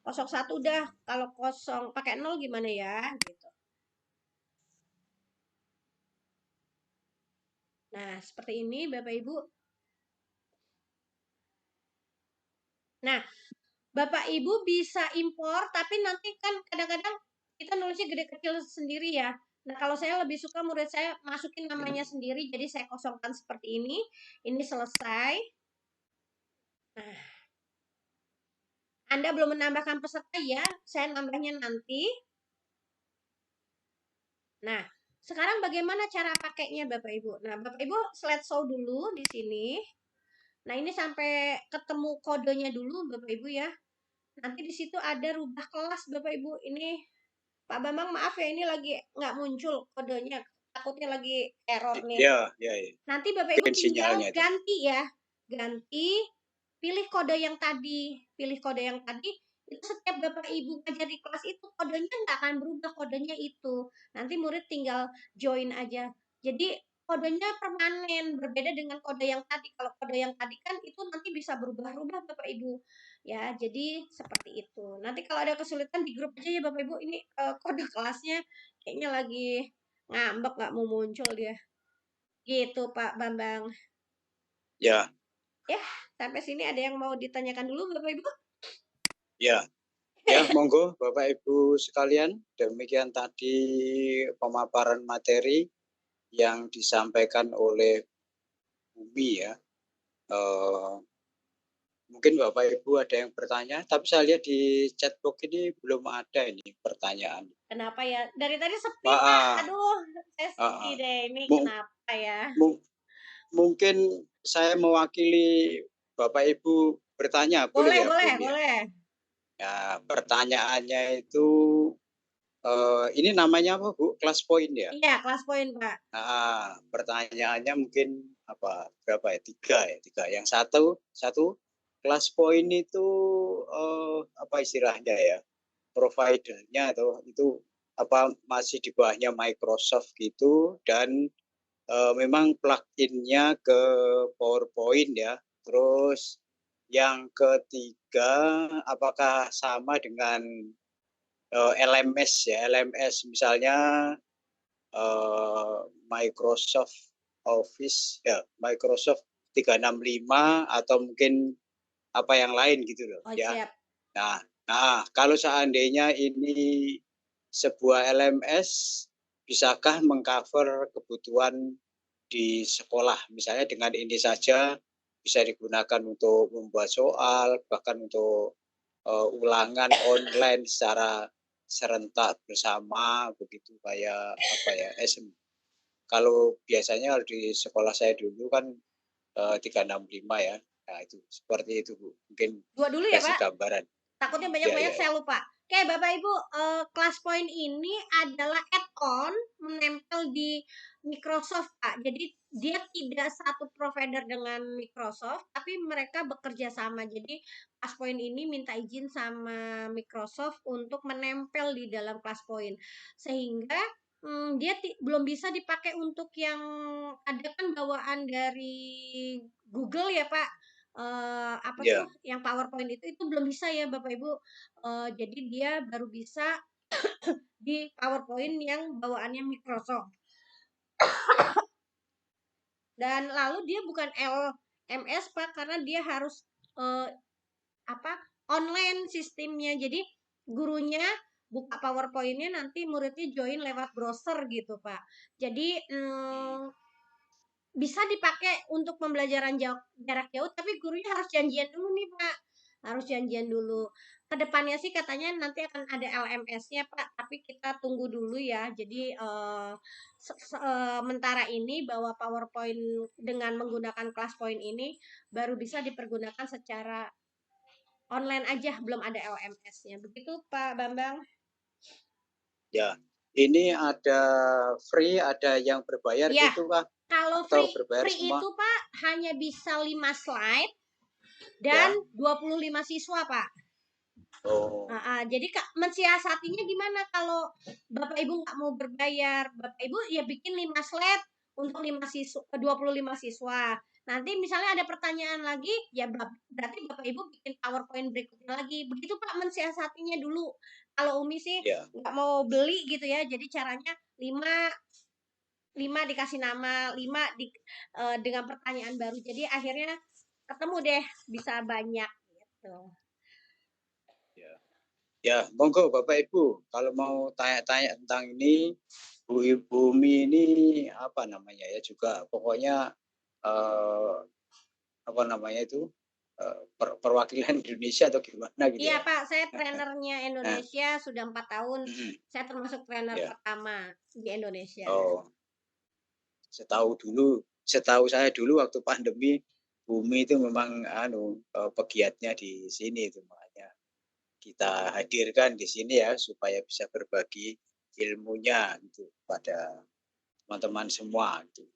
01 udah, kalau 0 pakai 0 gimana ya gitu. Nah, seperti ini Bapak Ibu. Nah, Bapak Ibu bisa impor, tapi nanti kan kadang-kadang kita nulisnya gede kecil sendiri ya. Nah, kalau saya lebih suka murid saya masukin namanya sendiri, jadi saya kosongkan seperti ini. Ini selesai. Nah, Anda belum menambahkan peserta ya, saya nambahnya nanti. Nah, sekarang bagaimana cara pakainya Bapak Ibu? Nah, Bapak Ibu slideshow dulu di sini. Nah, ini sampai ketemu kodenya dulu Bapak Ibu ya. Nanti di situ ada rubah kelas Bapak Ibu. Ini Pak Bambang maaf ya ini lagi nggak muncul kodenya. Takutnya lagi error nih. Ya. Nanti Bapak Ibu Mungkin tinggal sinyalnya itu. ganti ya. Ganti, pilih kode yang tadi. Pilih kode yang tadi. Itu setiap Bapak Ibu ngajar di kelas itu kodenya nggak akan berubah, kodenya itu. Nanti murid tinggal join aja. Jadi kodenya permanen, berbeda dengan kode yang tadi. Kalau kode yang tadi kan itu nanti bisa berubah-ubah Bapak Ibu. Ya, jadi seperti itu. Nanti kalau ada kesulitan di grup aja ya Bapak Ibu. Ini kode kelasnya kayaknya lagi ngambek nggak mau muncul dia. Gitu Pak Bambang. Ya. Ya, sampai sini ada yang mau ditanyakan dulu Bapak Ibu? Ya. Ya, monggo Bapak Ibu sekalian, demikian tadi pemaparan materi yang disampaikan oleh Umi ya. Mungkin Bapak Ibu ada yang bertanya, tapi saya lihat di chatbox ini belum ada ini pertanyaan. Kenapa ya? Dari tadi sepi Pak. Aduh, saya sedih deh ini kenapa ya? Mungkin saya mewakili Bapak Ibu bertanya, boleh ya? Boleh. Ya, pertanyaannya itu ini namanya apa Bu? Kelas poin ya? Iya, kelas poin Pak. Nah, pertanyaannya mungkin berapa ya? Tiga. Yang satu kelas poin itu apa istilahnya ya? Providernya atau itu apa masih di bawahnya Microsoft gitu dan memang plugin-nya ke PowerPoint ya. Terus Yang ketiga, apakah sama dengan LMS ya? LMS misalnya Microsoft Office ya, Microsoft 365 atau mungkin apa yang lain gitu loh Oh, ya. siap. Nah, kalau seandainya ini sebuah LMS, bisakah mengcover kebutuhan di sekolah? Misalnya dengan ini saja bisa digunakan untuk membuat soal, bahkan untuk ulangan online secara serentak bersama begitu kayak apa ya? Kalau biasanya di sekolah saya dulu kan 365 ya. Nah, itu seperti itu Bu. Mungkin Dua dulu ya, kasih Pak. gambaran. Takutnya Ya, banyak-banyak ya, saya lupa. Oke, Bapak Ibu, ClassPoint ini adalah add-on menempel di Microsoft, Pak. Jadi dia tidak satu provider dengan Microsoft, tapi mereka bekerja sama. Jadi ClassPoint ini minta izin sama Microsoft untuk menempel di dalam ClassPoint. Sehingga dia belum bisa dipakai untuk yang ada kan bawaan dari Google ya, Pak. Apa ya, tuh yang PowerPoint itu belum bisa ya Bapak Ibu. Jadi dia baru bisa di PowerPoint yang bawaannya Microsoft. Dan lalu dia bukan LMS Pak, karena dia harus online sistemnya. Jadi gurunya buka PowerPoint-nya, nanti muridnya join lewat browser gitu Pak. Jadi bisa dipakai untuk pembelajaran jarak jauh, tapi gurunya harus janjian dulu nih Pak, harus janjian dulu. Kedepannya sih katanya nanti akan ada LMS-nya Pak, tapi kita tunggu dulu ya. Jadi sementara ini bahwa PowerPoint dengan menggunakan ClassPoint ini baru bisa dipergunakan secara online aja, belum ada LMS-nya. Begitu Pak Bambang. ya. Ini ada free, ada yang berbayar Ya, gitu Pak? kalau Atau berbayar free semua? itu Pak hanya bisa 5 slide dan Ya. 25 siswa Pak. Oh, Jadi mensiasatinya gimana kalau Bapak Ibu nggak mau berbayar? Bapak Ibu ya bikin 5 slide untuk 25 siswa. Nanti misalnya ada pertanyaan lagi, ya berarti Bapak Ibu bikin PowerPoint berikutnya lagi. Begitu Pak mensiasatinya dulu. Kalau Umi sih ya. nggak mau beli gitu ya. Jadi caranya 5 dikasih nama, 5 dengan pertanyaan baru. Jadi akhirnya ketemu deh, bisa banyak gitu. Ya. Ya, monggo Bapak Ibu, kalau mau tanya-tanya tentang ini, Bu Bumi ini apa namanya ya, juga pokoknya apa namanya itu perwakilan Indonesia atau gimana gitu Iya ya. Pak, saya trenernya Nah, Indonesia sudah 4 tahun. mm, Saya termasuk trainer ya. pertama di Indonesia. Oh, setahu saya dulu waktu pandemi, Bumi itu memang pegiatnya di sini itu, makanya kita hadirkan di sini ya supaya bisa berbagi ilmunya itu pada teman-teman semua itu.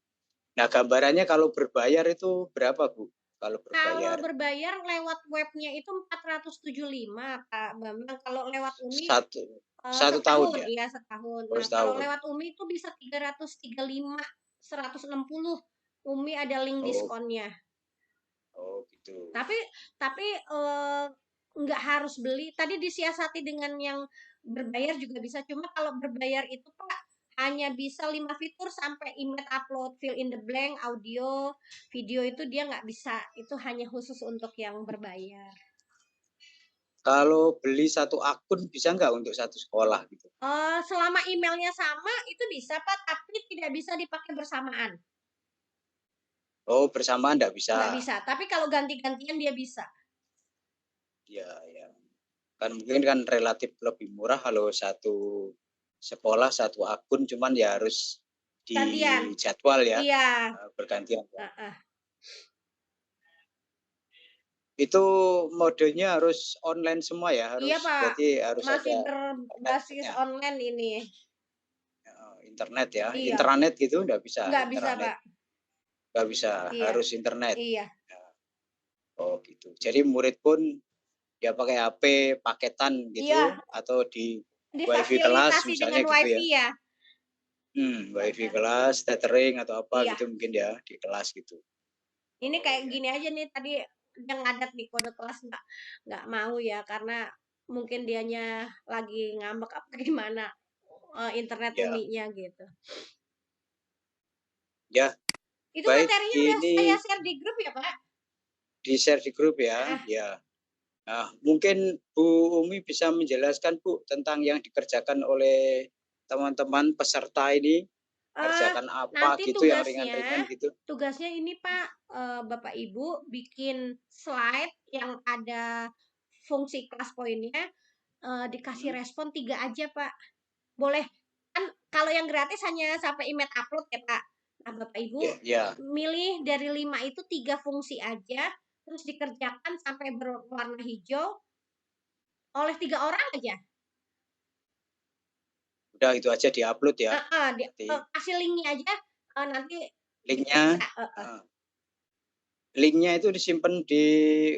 Nah, gambarannya kalau berbayar itu berapa, Bu? Kalau Kalau berbayar berbayar lewat webnya itu 475 Pak Bambang. Kalau lewat Umi satu tahun setahun, ya? iya setahun. Oh, Nah, kalau setahun. lewat Umi itu bisa 335, 160. Umi ada link Oh, diskonnya. oh gitu. Tapi nggak harus beli. Tadi disiasati dengan yang berbayar juga bisa. Cuma kalau berbayar itu Pak hanya bisa 5 fitur sampai image upload, fill in the blank, audio, video itu dia nggak bisa. Itu hanya khusus untuk yang berbayar. Kalau beli satu akun bisa nggak untuk satu sekolah gitu? Selama emailnya sama itu bisa Pak, tapi tidak bisa dipakai bersamaan. Oh, bersamaan nggak bisa. Nggak bisa. Tapi kalau ganti-gantian dia bisa. Ya, ya. Kan mungkin kan relatif lebih murah kalau satu sekolah satu akun, cuman ya harus di Gantian. jadwal ya, Iya. bergantian. Itu modenya harus online semua ya, Iya harus Pak, berarti harus masih ada berbasis internetnya. online ini. Internet ya, Iya. intranet gitu nggak bisa. Nggak bisa intranet. Pak. Nggak bisa, Iya. harus internet. Iya. Oh gitu. Jadi murid pun ya pakai HP paketan gitu, Iya. atau di wifi kelas misalnya dengan gitu wifi ya. Wifi kelas, tethering atau apa Iya. gitu mungkin ya di kelas gitu. Ini kayak gini aja nih tadi yang ngadat nih kode kelas nggak mau ya karena mungkin dianya lagi ngambek apa gimana internet Ya, Uminya gitu. ya, Itu baik materinya udah saya ini share di grup ya Pak? di-share di grup ya. Ah, Ya. Nah, mungkin Bu Umi bisa menjelaskan Bu tentang yang dikerjakan oleh teman-teman peserta ini, kerjakan apa nanti gitu yang ringan-ringan gitu. tugasnya ini Pak, Bapak Ibu bikin slide yang ada fungsi kelas poinnya, dikasih respon 3 aja Pak. Boleh kan kalau yang gratis hanya sampai image upload ya Pak. Nah Bapak Ibu Ya, ya. milih dari 5 itu 3 fungsi aja, terus dikerjakan sampai berwarna hijau oleh 3 orang aja. Udah itu aja di-upload ya. Kasih linknya aja, nanti Linknya, linknya itu disimpan di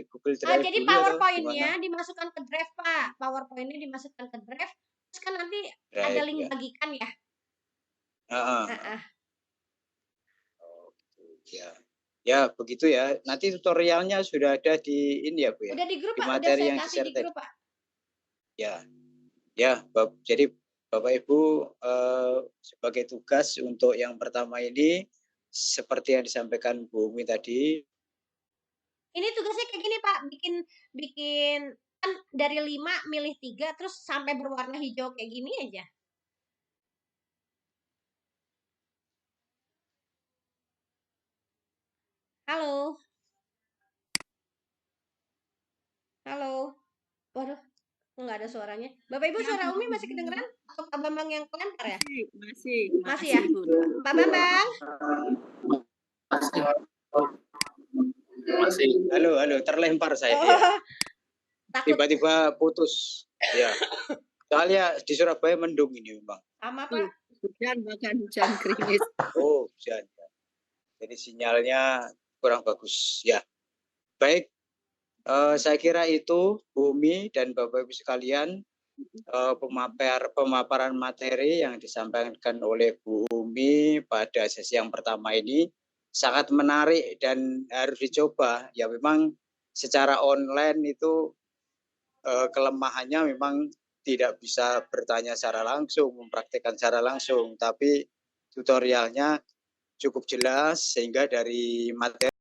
Google Drive jadi dulu atau PowerPoint-nya gimana? dimasukkan ke Drive Pak. PowerPoint-nya dimasukkan ke Drive, terus kan nanti ada Drive link ya. bagikan ya. Oh, ya. Ya begitu ya. Nanti tutorialnya sudah ada di ini ya Bu ya. Udah di grup Di Pak, udah materi saya yang kasih di di-share grup Pak. Ya, ya. Jadi Bapak Ibu sebagai tugas untuk yang pertama ini seperti yang disampaikan Bu Umi tadi. Ini tugasnya kayak gini Pak, bikin kan dari 5 milih 3 terus sampai berwarna hijau kayak gini aja. Halo. Halo. Waduh, nggak ada suaranya. Bapak Ibu suara Umi masih kedengeran? Atau Pak Bambang yang kelempar ya? Masih ya? Pak Bambang? Masih. Halo, terlempar saya. Ya. Tiba-tiba putus. Ya. Soalnya di Surabaya mendung ini memang. Sama Pak. Hujan, bahkan hujan gerimis. Oh, hujan. Jadi sinyalnya kurang bagus. Ya. Baik, saya kira itu Bu Umi dan Bapak Ibu sekalian pemaparan materi yang disampaikan oleh Bu Umi pada sesi yang pertama ini sangat menarik dan harus dicoba. Ya memang secara online itu kelemahannya memang tidak bisa bertanya secara langsung, mempraktikkan secara langsung, tapi tutorialnya cukup jelas sehingga dari materi